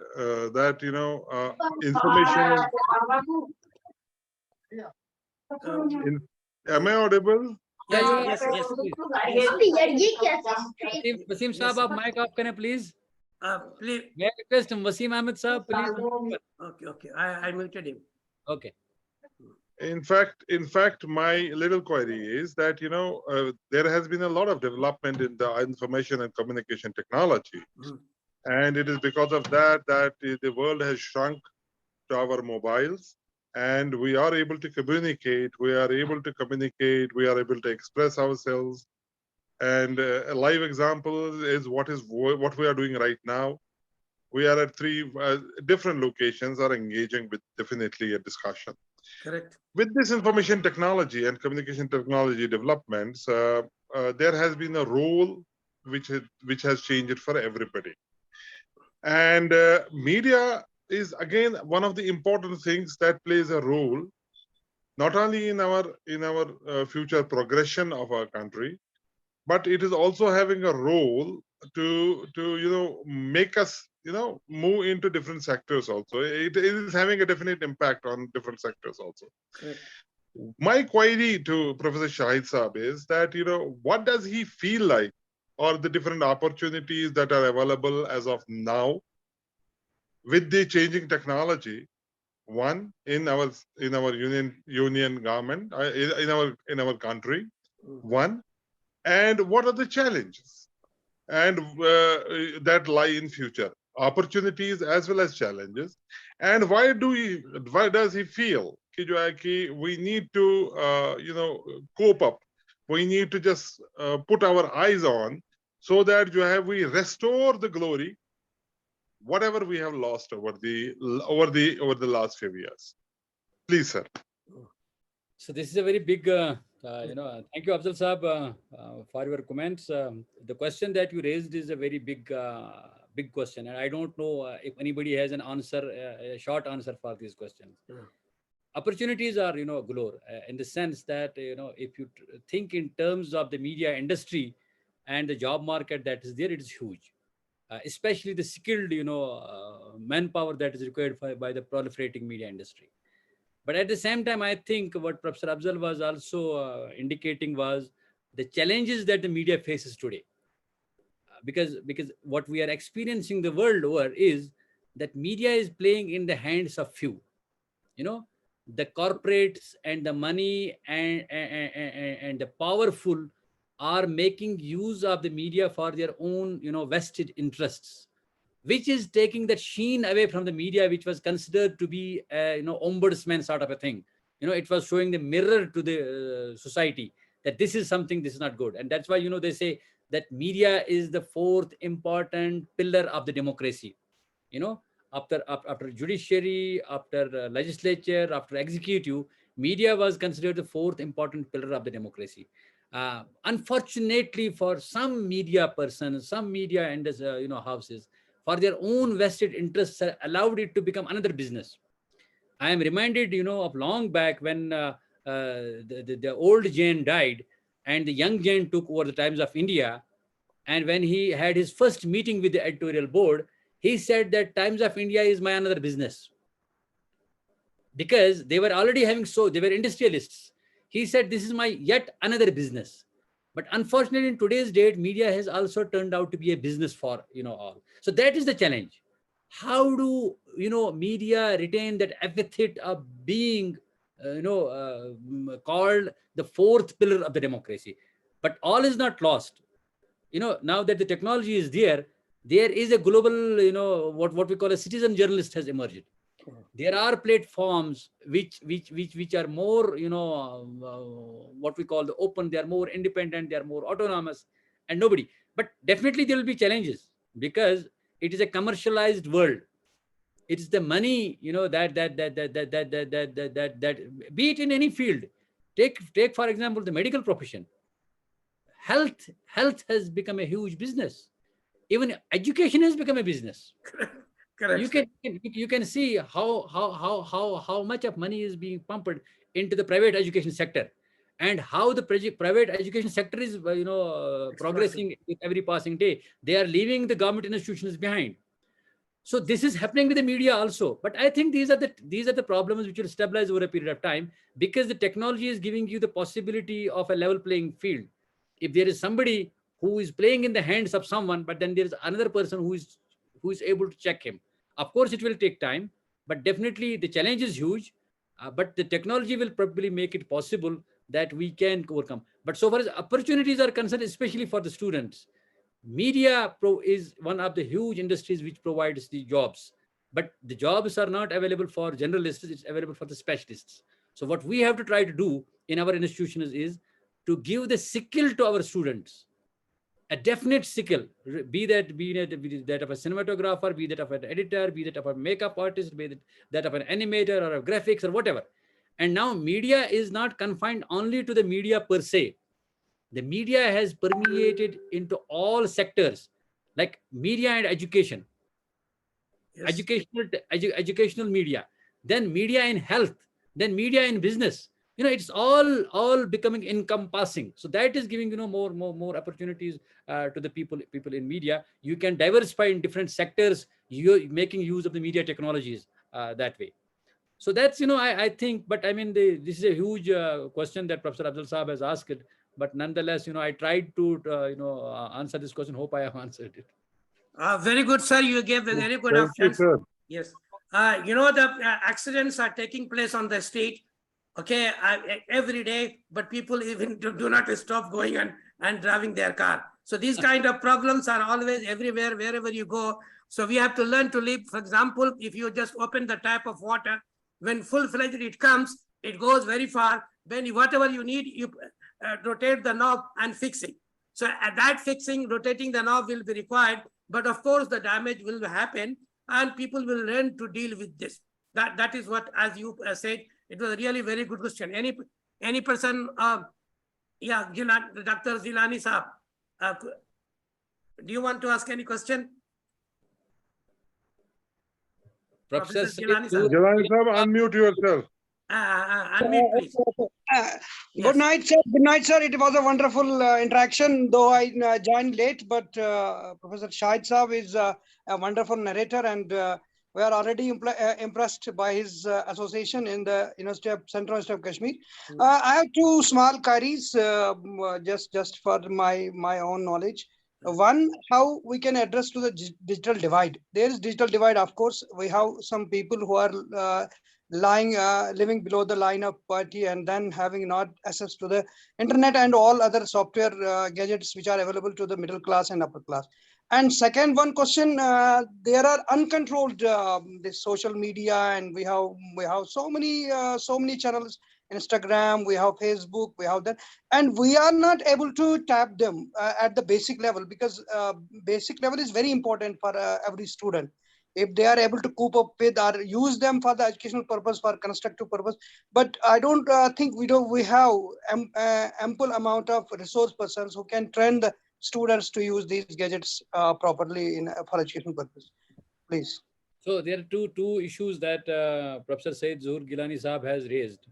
that, information. Am I audible? Yes, Yeah, yes, yes. Wasim Yes, Saab, आप mic off करें please. Please. May I request Wasim Ahmed Saab, please? Okay. I muted him. Okay. In fact, my little query is that, there has been a lot of development in the information and communication technology. And it is because of that the world has shrunk to our mobiles, and we are able to communicate, we are able to express ourselves. And a live example is what we are doing right now. We are at 3 different locations, are engaging with definitely a discussion. Correct. With this information technology and communication technology developments, there has been a role which has changed for everybody. And media is again one of the important things that plays a role not only in our future progression of our country, but it is also having a role to make us move into different sectors also. It is having a definite impact on different sectors also. Correct. My query to Professor Shahid Saab is that, what does he feel like, or the different opportunities that are available as of now with the changing technology, one in our union government, in our country, one, and what are the challenges and that lie in future, opportunities as well as challenges, and why does he feel कि we need to cope up, we need to just put our eyes on, so that we restore the glory whatever we have lost over the last few years. Please, sir. So this is a very big, thank you, Afzal Saab, for your comments. The question that you raised is a very big, big question, and I don't know if anybody has an answer, a short answer for these questions. Opportunities are, galore, in the sense that, if you think in terms of the media industry and the job market that is there, it is huge. Especially the skilled, manpower that is required by the proliferating media industry. But at the same time, I think what Professor Afzal was also indicating was the challenges that the media faces today. Because what we are experiencing the world over is that media is playing in the hands of few. The corporates and the money and the powerful are making use of the media for their own, vested interests, which is taking that sheen away from the media, which was considered to be, ombudsman sort of a thing. It was showing the mirror to the society that this is something, this is not good. And that's why, they say that media is the 4th important pillar of the democracy. After judiciary, after legislature, after executive, media was considered the 4th important pillar of the democracy. Unfortunately, for some media persons, some media houses, for their own vested interests, allowed it to become another business. I am reminded, of long back when the old Jain died and the young Jain took over the Times of India. And when he had his first meeting with the editorial board, he said that Times of India is my another business. Because they were already they were industrialists. He said, this is my yet another business. But unfortunately, in today's date, media has also turned out to be a business for, all. So that is the challenge. How do, media retain that epithet of being, called the 4th pillar of the democracy? But all is not lost. Now that the technology is there is a global, what we call a citizen journalist has emerged. There are platforms which are more, what we call the open. They are more independent. They are more autonomous, and nobody. But definitely there will be challenges because it is a commercialized world. It is the money, that be it in any field. Take for example the medical profession. Health has become a huge business. Even education has become a business. Correct. You can see how much of money is being pumped into the private education sector, and how the private education sector is progressing with every passing day. They are leaving the government institutions behind. So this is happening with the media also. But I think these are the problems which will stabilize over a period of time, because the technology is giving you the possibility of a level playing field. If there is somebody who is playing in the hands of someone, but then there is another person who is able to check him. Of course, it will take time, but definitely the challenge is huge. But the technology will probably make it possible that we can overcome. But so far as opportunities are concerned, especially for the students, media is one of the huge industries which provides the jobs, but the jobs are not available for generalists, it's available for the specialists. So what we have to try to do in our institutions is to give the skill to our students, a definite skill, be that of a cinematographer, be that of an editor, be that of a makeup artist, be that of an animator or a graphics or whatever. And now media is not confined only to the media per se. The media has permeated into all sectors, like media and education, Yes. educational media, then media in health, then media in business. It's all becoming encompassing. So that is giving more opportunities to the people in media. You can diversify in different sectors. You're making use of the media technologies that way. So that's, I think, but I mean, this is a huge question that Professor Abdul Saab has asked, but nonetheless, I tried to, answer this question. Hope I have answered it. Very good, sir. You gave a very good Thank you, options. sir. Yes. The accidents are taking place on the street, okay, every day, but people even do not stop going and driving their car. So these kind of problems are always everywhere, wherever you go. So we have to learn to live. For example, if you just open the tap of water, when full-fledged it comes, it goes very far. When whatever you need, you rotate the knob and fix it. So at that fixing, rotating the knob will be required. But of course, the damage will happen and people will learn to deal with this. That is what, as you said, it was a really very good question. Any person, Dr. Zilani Saab, do you want to ask any question? Professor Jilani sir. Jalani Sahab, unmute yourself. Unmute, please. Good night, sir. Good night, sir. It was a wonderful interaction, though I joined late, but Professor Shahid Saab is a wonderful narrator, and we are already impressed by his association in the Central University of Kashmir. I have two small queries, just for my own knowledge. One, how we can address to the digital divide. There is digital divide, of course. We have some people who are living below the line of poverty, and then having not access to the internet and all other software gadgets which are available to the middle class and upper class. And second, one question: there are uncontrolled this social media, and we have so many channels. Instagram, we have Facebook, we have that, and we are not able to tap them at the basic level, because basic level is very important for every student. If they are able to cope up with or use them for the educational purpose, for constructive purpose, but I don't think we have ample amount of resource persons who can train the students to use these gadgets properly for educational purpose. Please. So there are two issues that Professor Syed Zuhur Gilani Saab has raised.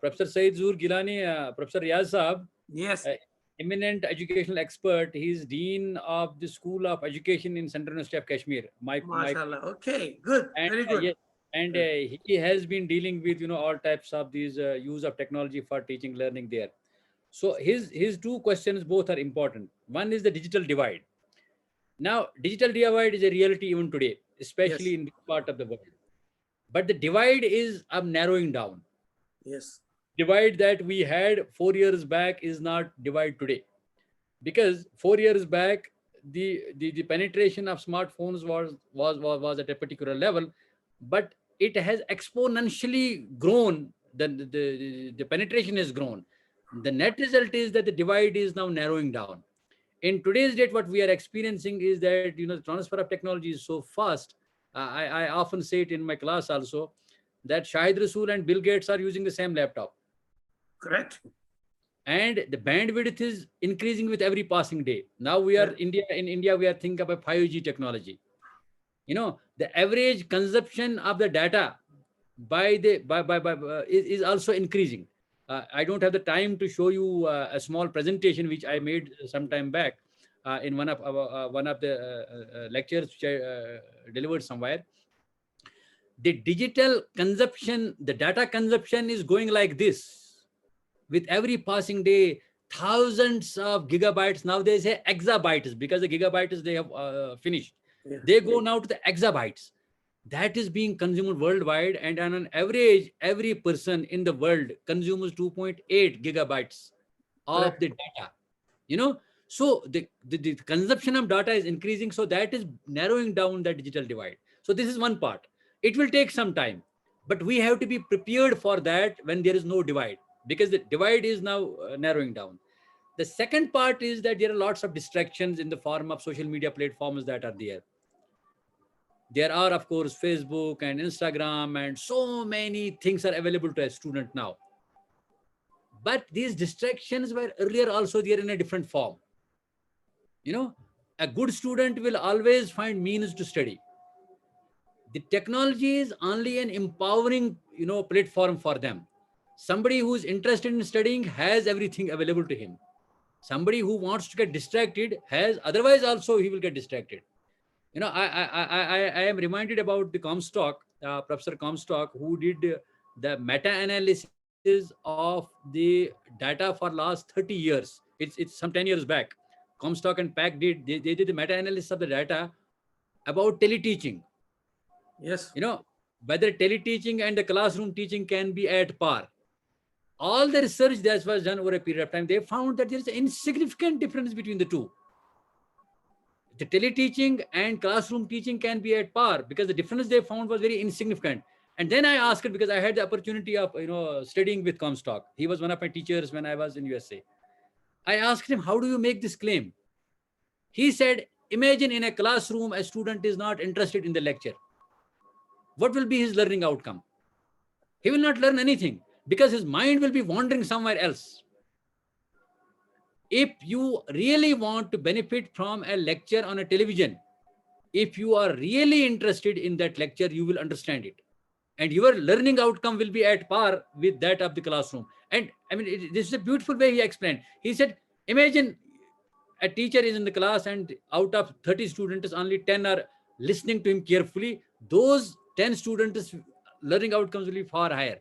Professor Syed Zuhur Gilani, Professor Reyaz Saab, yes, eminent educational expert. He is Dean of the School of Education in Central University of Kashmir. Mashallah. Okay, good, very good. Yes, and he has been dealing with all types of these use of technology for teaching, learning there. So his two questions both are important. One is the digital divide. Now, digital divide is a reality even today, especially in this part of the world. But the divide is narrowing down. Yes. Divide that we had 4 years back is not divide today, because 4 years back the penetration of smartphones was at a particular level, but it has exponentially grown. The penetration has grown. The net result is that the divide is now narrowing down. In today's date, what we are experiencing is that the transfer of technology is so fast. I often say it in my class also, that Shahid Rasool and Bill Gates are using the same laptop. Correct. And the bandwidth is increasing with every passing day. Now we are in India, we are thinking about 5G technology. The average consumption of the data is also increasing. I don't have the time to show you a small presentation which I made some time back, in one of the lectures which I delivered somewhere. The digital consumption, the data consumption is going like this. With every passing day, thousands of gigabytes. Now they say exabytes because the gigabytes they have finished. Yeah. They go now to the exabytes. That is being consumed worldwide, and on an average, every person in the world consumes 2.8 gigabytes of the data. You know, so the consumption of data is increasing, so that is narrowing down the digital divide. So this is one part. It will take some time, but we have to be prepared for that when there is no divide, because the divide is now narrowing down. The second part is that there are lots of distractions in the form of social media platforms that are there. There are, of course, Facebook and Instagram, and so many things are available to a student now. But these distractions were earlier also there in a different form. You know, a good student will always find means to study. The technology is only an empowering, platform for them. Somebody who's interested in studying has everything available to him. Somebody who wants to get distracted has, otherwise also he will get distracted. I am reminded about the Comstock, Professor Comstock, who did the meta-analysis of the data for last 30 years. It's some 10 years back. Comstock and Pack did the meta-analysis of the data about teleteaching. Yes. Whether teleteaching and the classroom teaching can be at par. All the research that was done over a period of time, they found that there is an insignificant difference between the two. The teleteaching and classroom teaching can be at par because the difference they found was very insignificant. And then I asked it because I had the opportunity of studying with Comstock. He was one of my teachers when I was in USA. I asked him, how do you make this claim? He said, imagine in a classroom a student is not interested in the lecture. What will be his learning outcome? He will not learn anything because his mind will be wandering somewhere else. If you really want to benefit from a lecture on a television, if you are really interested in that lecture, you will understand it. And your learning outcome will be at par with that of the classroom. And I mean, this is a beautiful way he explained. He said, imagine a teacher is in the class and out of 30 students, only 10 are listening to him carefully. Those 10 students' learning outcomes will be far higher.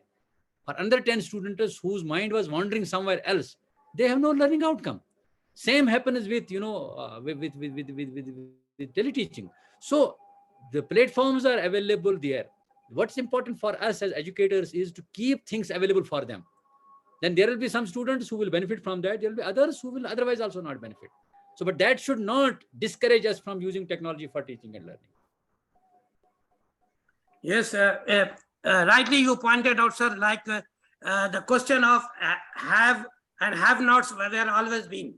For another 10 students whose mind was wandering somewhere else, they have no learning outcome. Same happens with, with teleteaching. So the platforms are available there. What's important for us as educators is to keep things available for them. Then there will be some students who will benefit from that. There will be others who will otherwise also not benefit. So, but that should not discourage us from using technology for teaching and learning. Yes, rightly you pointed out, sir, like the question of have and have-nots were always been.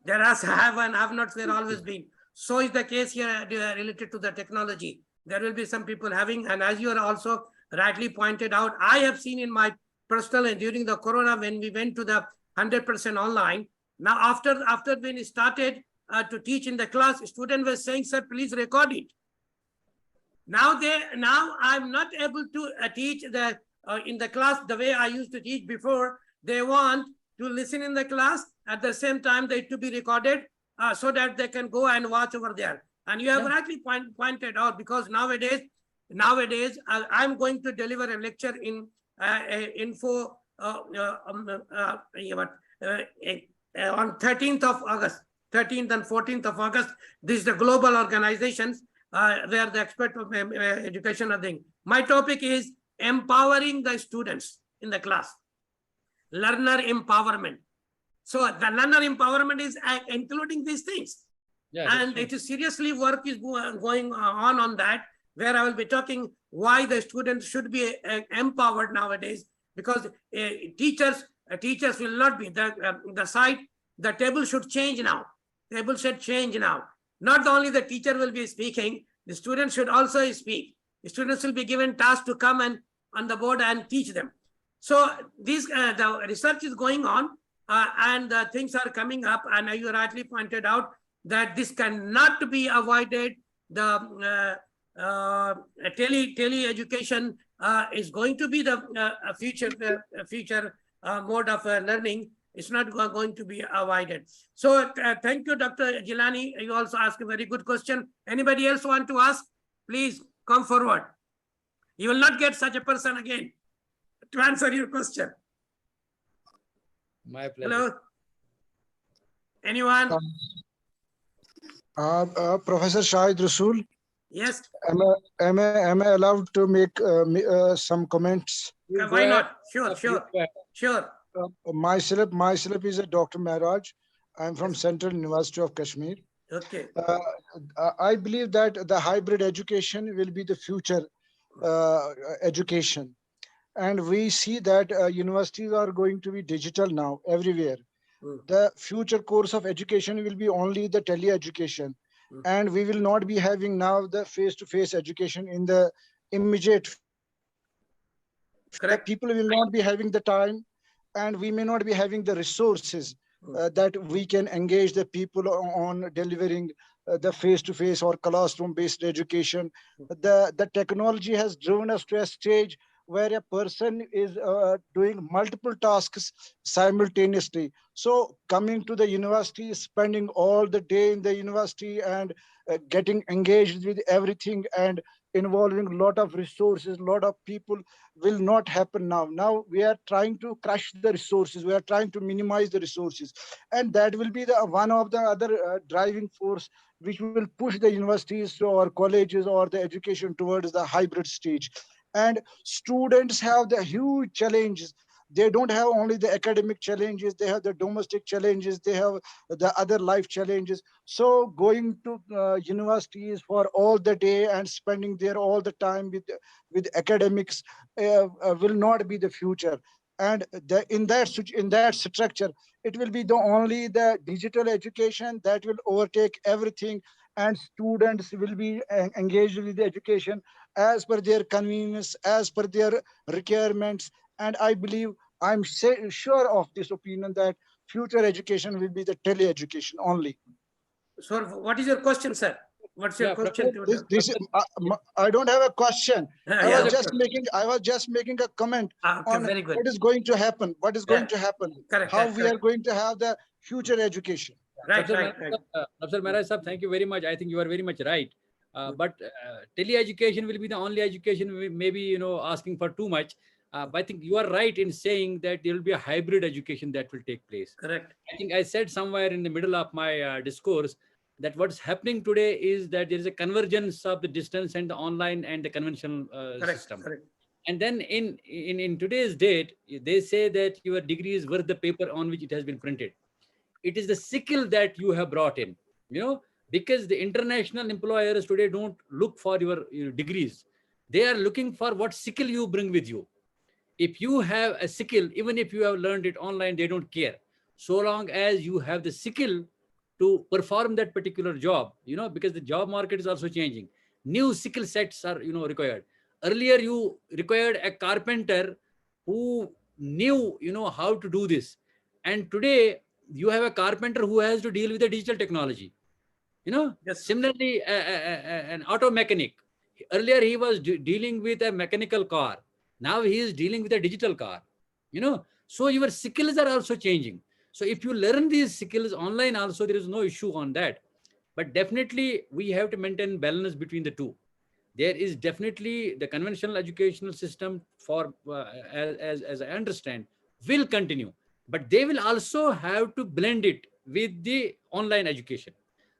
There are have and have-nots were always been. So is the case here related to the technology. There will be some people having, and as you are also rightly pointed out, I have seen in my personal and during the corona when we went to the 100% online. Now after when we started to teach in the class, student was saying, sir, please record it. Now I'm not able to teach in the class the way I used to teach before. They want to listen in the class at the same time they to be recorded so that they can go and watch over there. And you have rightly pointed out, because nowadays I'm going to deliver a lecture in info on 13th of August, 13th and 14th of August. This is the global organizations where the expert of education are doing. My topic is empowering the students in the class, learner empowerment. So the learner empowerment is including these things. Yeah, and it is seriously work is going on that, where I will be talking why the students should be empowered nowadays, because teachers will not be the table should change now. Table should change now. Not only the teacher will be speaking, the students should also speak. The students will be given tasks to come and on the board and teach them. So this the research is going on and things are coming up, and you rightly pointed out that this cannot be avoided. The tele education is going to be the future mode of learning, It's not going to be avoided. So thank you, Dr. Gilani. You also asked a very good question. Anybody else want to ask? Please come forward. You will not get such a person again to answer your question. My pleasure. Hello? Anyone? Professor Shahid Rasool. Yes. Am I allowed to make some comments? Why not? Sure. Myself is a Dr. Maharaj. I'm from Central University of Kashmir. Okay. I believe that the hybrid education will be the future education. And we see that universities are going to be digital now everywhere. The future course of education will be only the tele-education. And we will not be having now the face-to-face education in the immediate. Correct. The people will not be having the time, and we may not be having the resources that we can engage the people on delivering the face-to-face or classroom-based education. The technology has driven us to a stage where a person is doing multiple tasks simultaneously. So coming to the university, spending all the day in the university and getting engaged with everything and involving a lot of resources, a lot of people will not happen now. Now we are trying to crush the resources. We are trying to minimize the resources. And that will be the one of the other driving force which will push the universities or colleges or the education towards the hybrid stage. And students have the huge challenges. They don't have only the academic challenges, they have the domestic challenges, they have the other life challenges. So going to universities for all the day and spending there all the time with academics will not be the future. And in that structure, it will be the only the digital education that will overtake everything, and students will be engaged with the education as per their convenience, as per their requirements. And I believe, I'm sure of this opinion, that future education will be the tele-education only. So what is your question, sir? What's your question? I don't have a question. I was just making a comment on very good. what is going to happen. What is going to happen? How we are going to have the future education. Right. Dr. Maharaj Sahab, thank you very much. I think you are very much right. But tele-education will be the only education, maybe, asking for too much. But I think you are right in saying that there will be a hybrid education that will take place. Correct. I think I said somewhere in the middle of my discourse that what's happening today is that there is a convergence of the distance and the online and the conventional system. Correct. And then in today's date, they say that your degree is worth the paper on which it has been printed. It is the skill that you have brought in, because the international employers today don't look for your degrees. They are looking for what skill you bring with you. If you have a skill, even if you have learned it online, they don't care. So long as you have the skill to perform that particular job, because the job market is also changing. New skill sets are, required. Earlier, you required a carpenter who knew, how to do this. And today, you have a carpenter who has to deal with the digital technology. Yes. Similarly, an auto mechanic. Earlier, he was dealing with a mechanical car. Now he is dealing with a digital car. So your skills are also changing. So if you learn these skills online also, there is no issue on that. But definitely, we have to maintain balance between the two. There is definitely the conventional educational system for, as I understand, will continue. But they will also have to blend it with the online education.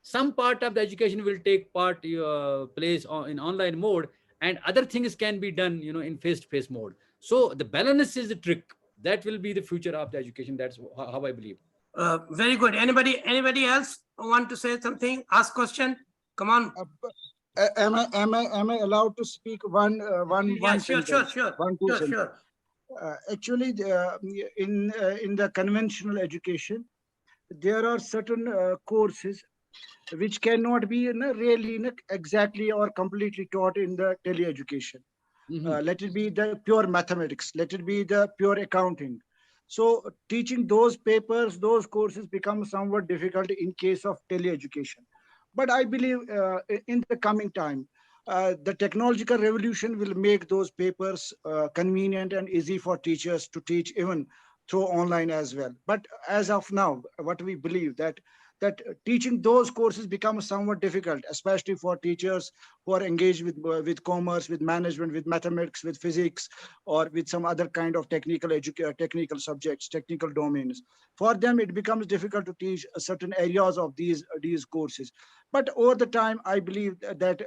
Some part of the education will take place in online mode, and other things can be done, in face-to-face mode. So the balance is the trick. That will be the future of the education. That's how I believe. Very good. Anybody else want to say something? Ask question. Come on. Am I allowed to speak one Sure. Actually, in the conventional education, there are certain courses which cannot be really exactly or completely taught in the tele-education. Let it be the pure mathematics, let it be the pure accounting. So teaching those papers, those courses become somewhat difficult in case of tele-education. But I believe in the coming time, the technological revolution will make those papers convenient and easy for teachers to teach even through online as well. But as of now, what we believe that teaching those courses becomes somewhat difficult, especially for teachers who are engaged with commerce, with management, with mathematics, with physics, or with some other kind of technical subjects, technical domains. For them, it becomes difficult to teach certain areas of these courses. But over the time, I believe that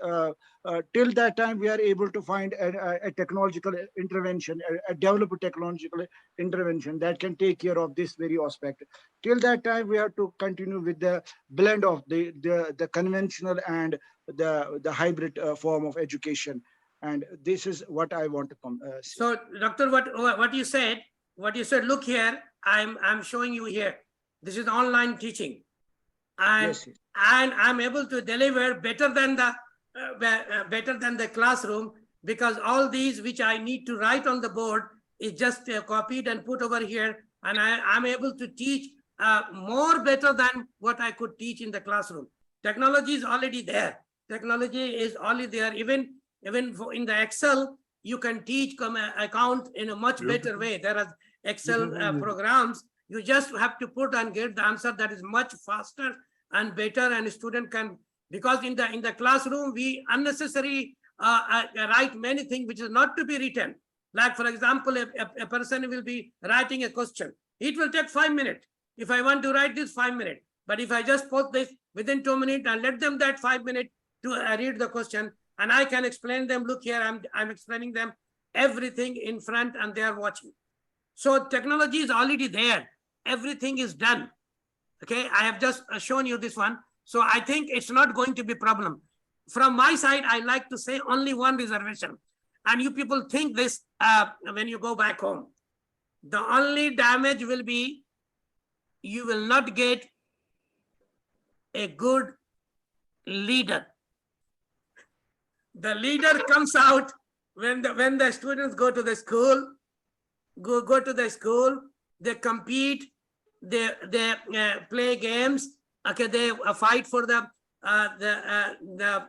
till that time, we are able to find a technological intervention, a developed technological intervention that can take care of this very aspect. Till that time, we have to continue with the blend of the conventional and the hybrid form of education. And this is what I want to say. So, Doctor, what you said, look here, I'm showing you here. This is online teaching, and Yes, yes. and I'm able to deliver better than the classroom, because all these which I need to write on the board is just copied and put over here, and I'm able to teach more better than what I could teach in the classroom. Technology is already there. Technology is already there. Even in the Excel, you can teach account in a much better way. There are Excel programs. You just have to put and get the answer that is much faster and better, and a student can, because in the classroom we unnecessary write many things which is not to be written. Like, for example, a person will be writing a question. It will take 5 minutes. If I want to write this 5 minutes, but if I just put this within 2 minutes and let them that 5 minutes to read the question, and I can explain them, look here, I'm explaining them everything in front and they are watching. So technology is already there. Everything is done. Okay, I have just shown you this one. So I think it's not going to be a problem. From my side, I like to say only one reservation. And you people think this when you go back home. The only damage will be you will not get a good leader. The leader comes out when the students go to the school, go to the school, they compete, they play games. Okay, they fight for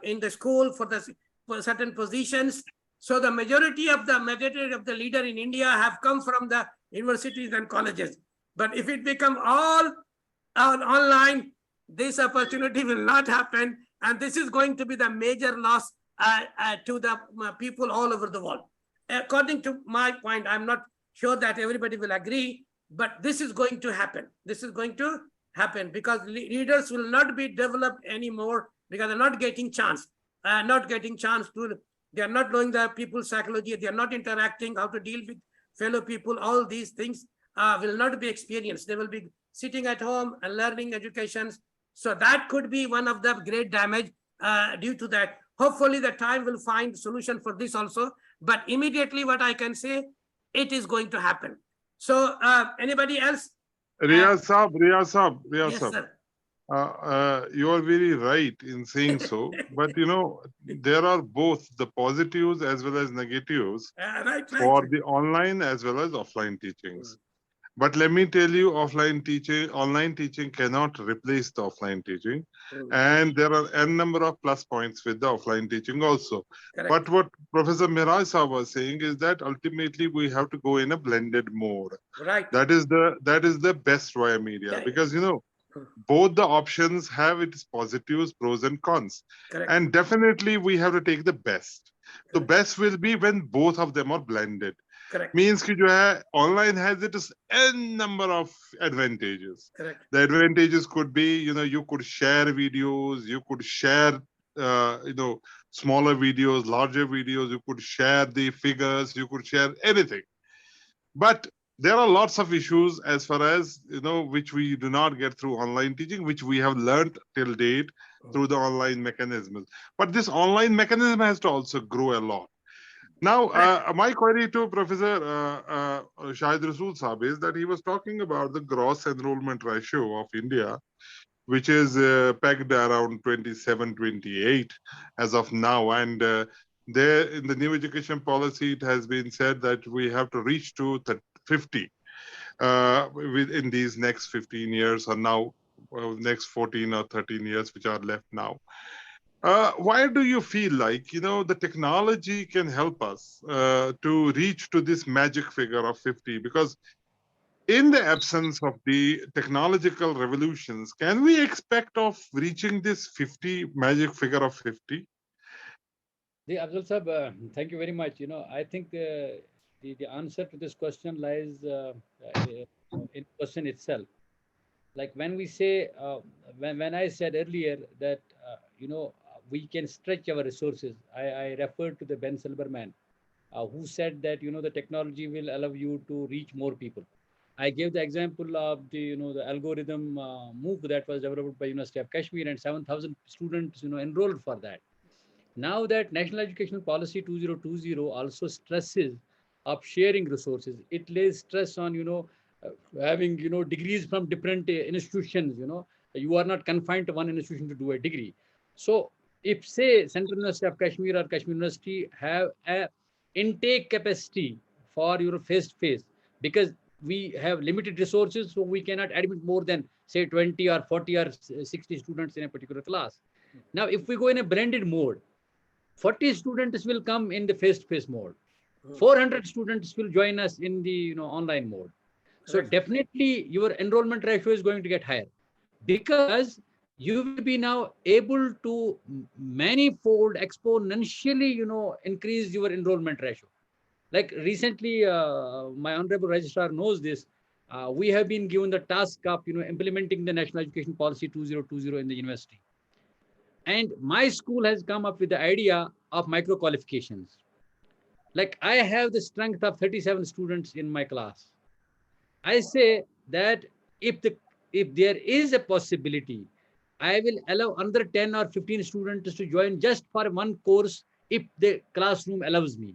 in the school for certain positions. So the majority of the leader in India have come from the universities and colleges. But if it become all online, this opportunity will not happen, and this is going to be the major loss to the people all over the world. According to my point, I'm not sure that everybody will agree, but this is going to happen. This is going to happen because leaders will not be developed anymore because they're not getting chance. They are not knowing the people's psychology. They are not interacting, how to deal with fellow people. All these things will not be experienced. They will be sitting at home and learning educations. So that could be one of the great damage due to that. Hopefully the time will find solution for this also. But immediately what I can say, it is going to happen. So anybody else? Reyaz Saab. Yes, sir. You are very right in saying so, but there are both the positives as well as negatives Right. for the online as well as offline teachings. But let me tell you, online teaching cannot replace the offline teaching. And there are n number of plus points with the offline teaching also. Correct. But what Professor Miraj Saab was saying is that ultimately we have to go in a blended mode. Right. That is the best via media, because both the options have its positives, pros and cons. Correct. And definitely we have to take the best. The best will be when both of them are blended. Correct. Means ki jo hai, online has its n number of advantages. Correct. The advantages could be, you could share videos, you could share, smaller videos, larger videos, you could share the figures, you could share anything. But there are lots of issues as far as, which we do not get through online teaching, which we have learned till date through the online mechanisms. But this online mechanism has to also grow a lot. Now, my query to Professor Shahid Rasool Saab is that he was talking about the gross enrollment ratio of India, which is pegged around 27, 28 as of now. And there in the new education policy, it has been said that we have to reach to 50 within these next 15 years or now, next 14 or 13 years, which are left now. Why do you feel like, the technology can help us to reach to this magic figure of 50? Because in the absence of the technological revolutions, can we expect of reaching this 50 magic figure of 50? The Abdul Sab, thank you very much. I think the answer to this question lies in question itself. Like when we say, when I said earlier that, we can stretch our resources, I referred to the Ben Silberman, who said that, the technology will allow you to reach more people. I gave the example of the algorithm MOOC that was developed by University of Kashmir, and 7,000 students, enrolled for that. Now that National Educational Policy 2020 also stresses of sharing resources, it lays stress on, having, degrees from different institutions, you are not confined to one institution to do a degree. So if say Central University of Kashmir or Kashmir University have a intake capacity for your face-to-face, because we have limited resources, so we cannot admit more than say 20 or 40 or 60 students in a particular class. Now, if we go in a blended mode, 40 students will come in the face-to-face mode. 400 students will join us in the online mode. So definitely your enrollment ratio is going to get higher, because you will be now able to manifold, exponentially, increase your enrollment ratio. Like recently, my honorable registrar knows this. We have been given the task of implementing the National Education Policy 2020 in the university. And my school has come up with the idea of micro qualifications. Like I have the strength of 37 students in my class. I say that if there is a possibility, I will allow another 10 or 15 students to join just for one course if the classroom allows me.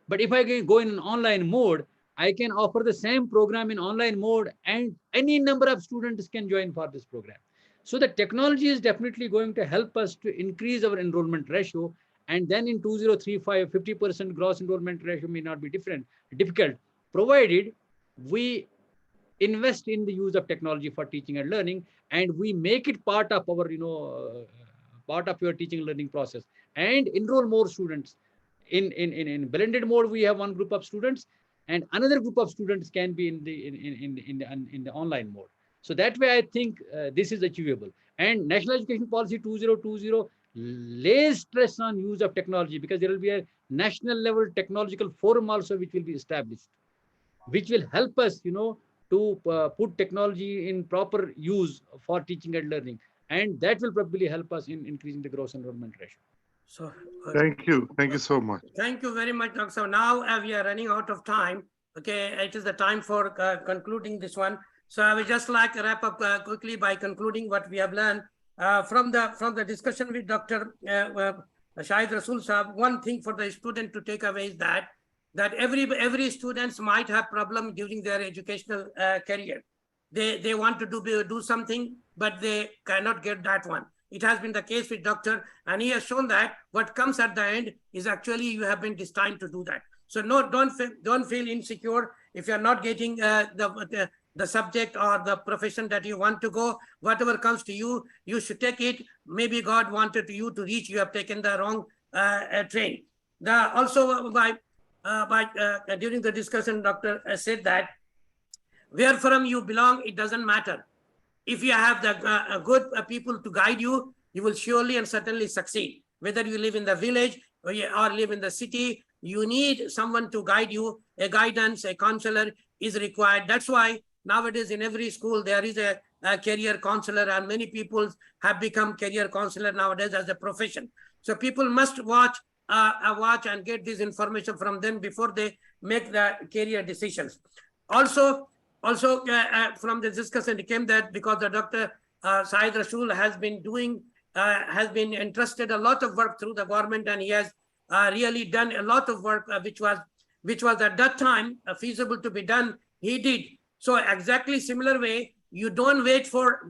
But if I can go in an online mode, I can offer the same program in online mode, and any number of students can join for this program. So the technology is definitely going to help us to increase our enrollment ratio. And then in 2035, 50% gross enrollment ratio may not be difficult, provided we invest in the use of technology for teaching and learning, and we make it part of our, part of your teaching and learning process, and enroll more students. In blended mode, we have one group of students, and another group of students can be in the online mode. So that way, I think this is achievable. And National Education Policy 2020 lays stress on use of technology, because there will be a national level technological forum also which will be established, which will help us, to put technology in proper use for teaching and learning. And that will probably help us in increasing the gross enrollment ratio. So, thank you. Thank you so much. Thank you very much, Dr. So now we are running out of time. Okay, it is the time for concluding this one. So I would just like to wrap up quickly by concluding what we have learned from the discussion with Dr. Shahid Rasool Sahab. One thing for the student to take away is that every students might have problem during their educational career. They want to do something, but they cannot get that one. It has been the case with Doctor, and he has shown that what comes at the end is actually you have been destined to do that. So no, don't feel insecure if you are not getting the subject or the profession that you want to go. Whatever comes to you, you should take it. Maybe God wanted you to reach. You have taken the wrong train. Also during the discussion, Doctor said that where from you belong, it doesn't matter. If you have the good people to guide you, you will surely and certainly succeed. Whether you live in the village or live in the city, you need someone to guide you. A guidance, a counselor is required. That's why nowadays in every school there is a career counselor, and many people have become career counselor nowadays as a profession. So people must watch and get this information from them before they make the career decisions. Also, from the discussion, it came that because the Dr. Shahid Rasool has been entrusted a lot of work through the government, and he has really done a lot of work which was at that time feasible to be done. He did. So exactly similar way, you don't wait for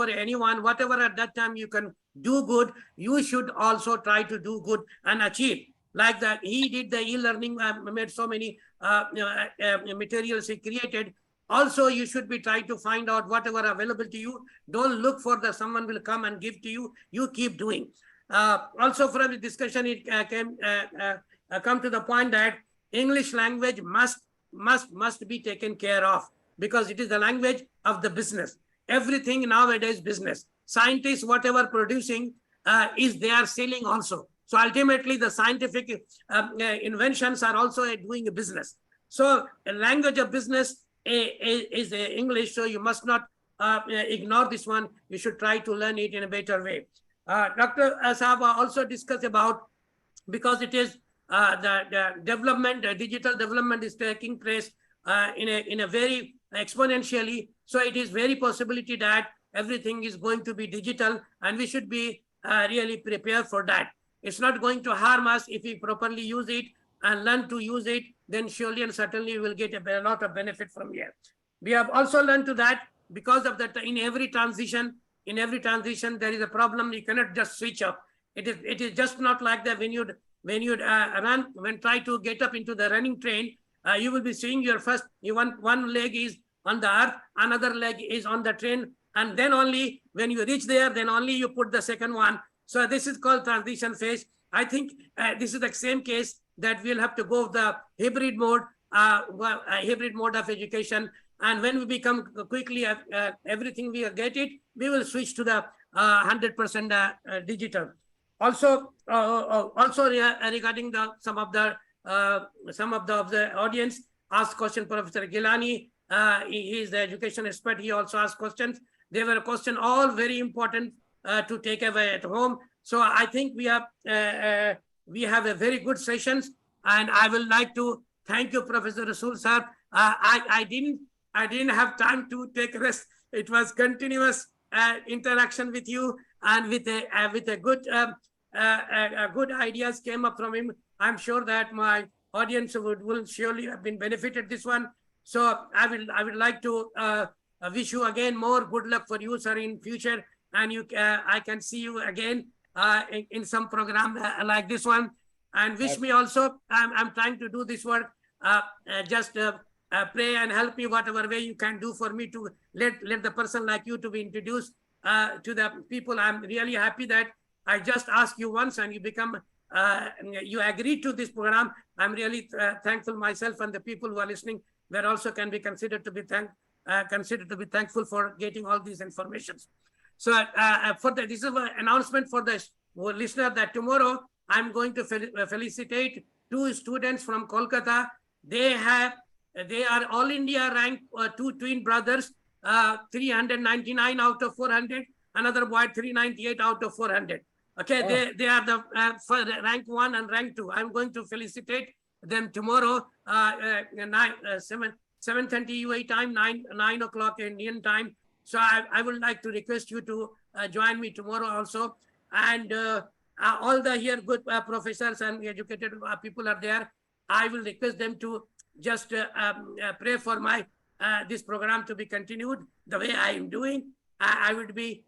anyone. Whatever at that time you can do good, you should also try to do good and achieve. Like that, he did the e-learning, made so many materials he created. Also, you should be trying to find out whatever available to you. Don't look for someone will come and give to you. You keep doing. Also, from the discussion, it come to the point that English language must be taken care of. because it is the language of the business. Everything nowadays business. Scientists, whatever producing is they are selling also. So ultimately the scientific inventions are also doing a business. So a language of business is English. So you must not ignore this one. You should try to learn it in a better way. Dr. Sahaba also discussed about, because it is the development, digital development is taking place in a very exponentially. So it is very possibility that everything is going to be digital, and we should be really prepared for that. It's not going to harm us if we properly use it and learn to use it, then surely and certainly we will get a lot of benefit from here. We have also learned to that because of that in every transition, there is a problem. You cannot just switch off. It is just not like that when you try to get up into the running train, you will be seeing your first, one leg is on the earth, another leg is on the train, and then only when you reach there, then only you put the second one. So this is called transition phase. I think this is the same case that we'll have to go with the hybrid mode of education. And when we become quickly everything we get it, we will switch to the 100% digital. Also, regarding some of the audience asked question. Professor Gilani, he is the education expert. He also asked questions. They were questions all very important to take away at home. So I think we have a very good sessions, and I would like to thank you, Professor Rasool sir. I didn't have time to take rest. It was continuous interaction with you, and with a good ideas came up from him. I'm sure that my audience will surely have been benefited this one. So I would like to wish you again more good luck for you, sir, in future. And I can see you again in some program like this one. And wish me also, I'm trying to do this work. Just pray and help me whatever way you can do for me to let the person like you to be introduced to the people. I'm really happy that I just asked you once and you become, you agreed to this program. I'm really thankful myself, and the people who are listening were also can be considered to be thankful for getting all these informations. So this is an announcement for the listener that tomorrow I'm going to felicitate 2 students from Kolkata. They are all India ranked 2 twin brothers, 399 out of 400. Another boy 398 out of 400. Okay, oh. They are the rank 1 and rank 2. I'm going to felicitate them tomorrow, 7:30 UAE time, 9 o'clock Indian time. So I would like to request you to join me tomorrow also. And all the here good professors and educated people are there. I will request them to just pray for my this program to be continued the way I am doing. I would be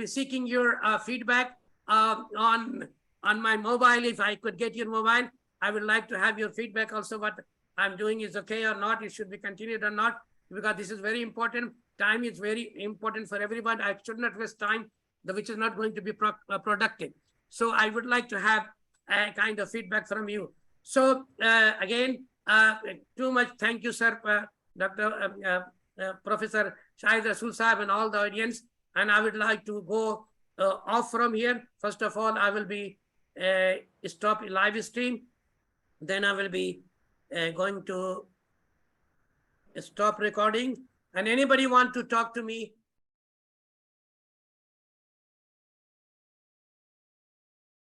seeking your feedback on my mobile. If I could get your mobile, I would like to have your feedback also. What I'm doing is okay or not. It should be continued or not, because this is very important. Time is very important for everyone. I should not waste time which is not going to be productive. So I would like to have a kind of feedback from you. So again, too much thank you, sir, Dr. Professor Shahid Rasool Sahib and all the audience. And I would like to go off from here. First of all, I will be stop live stream. Then I will be going to stop recording. And anybody want to talk to me,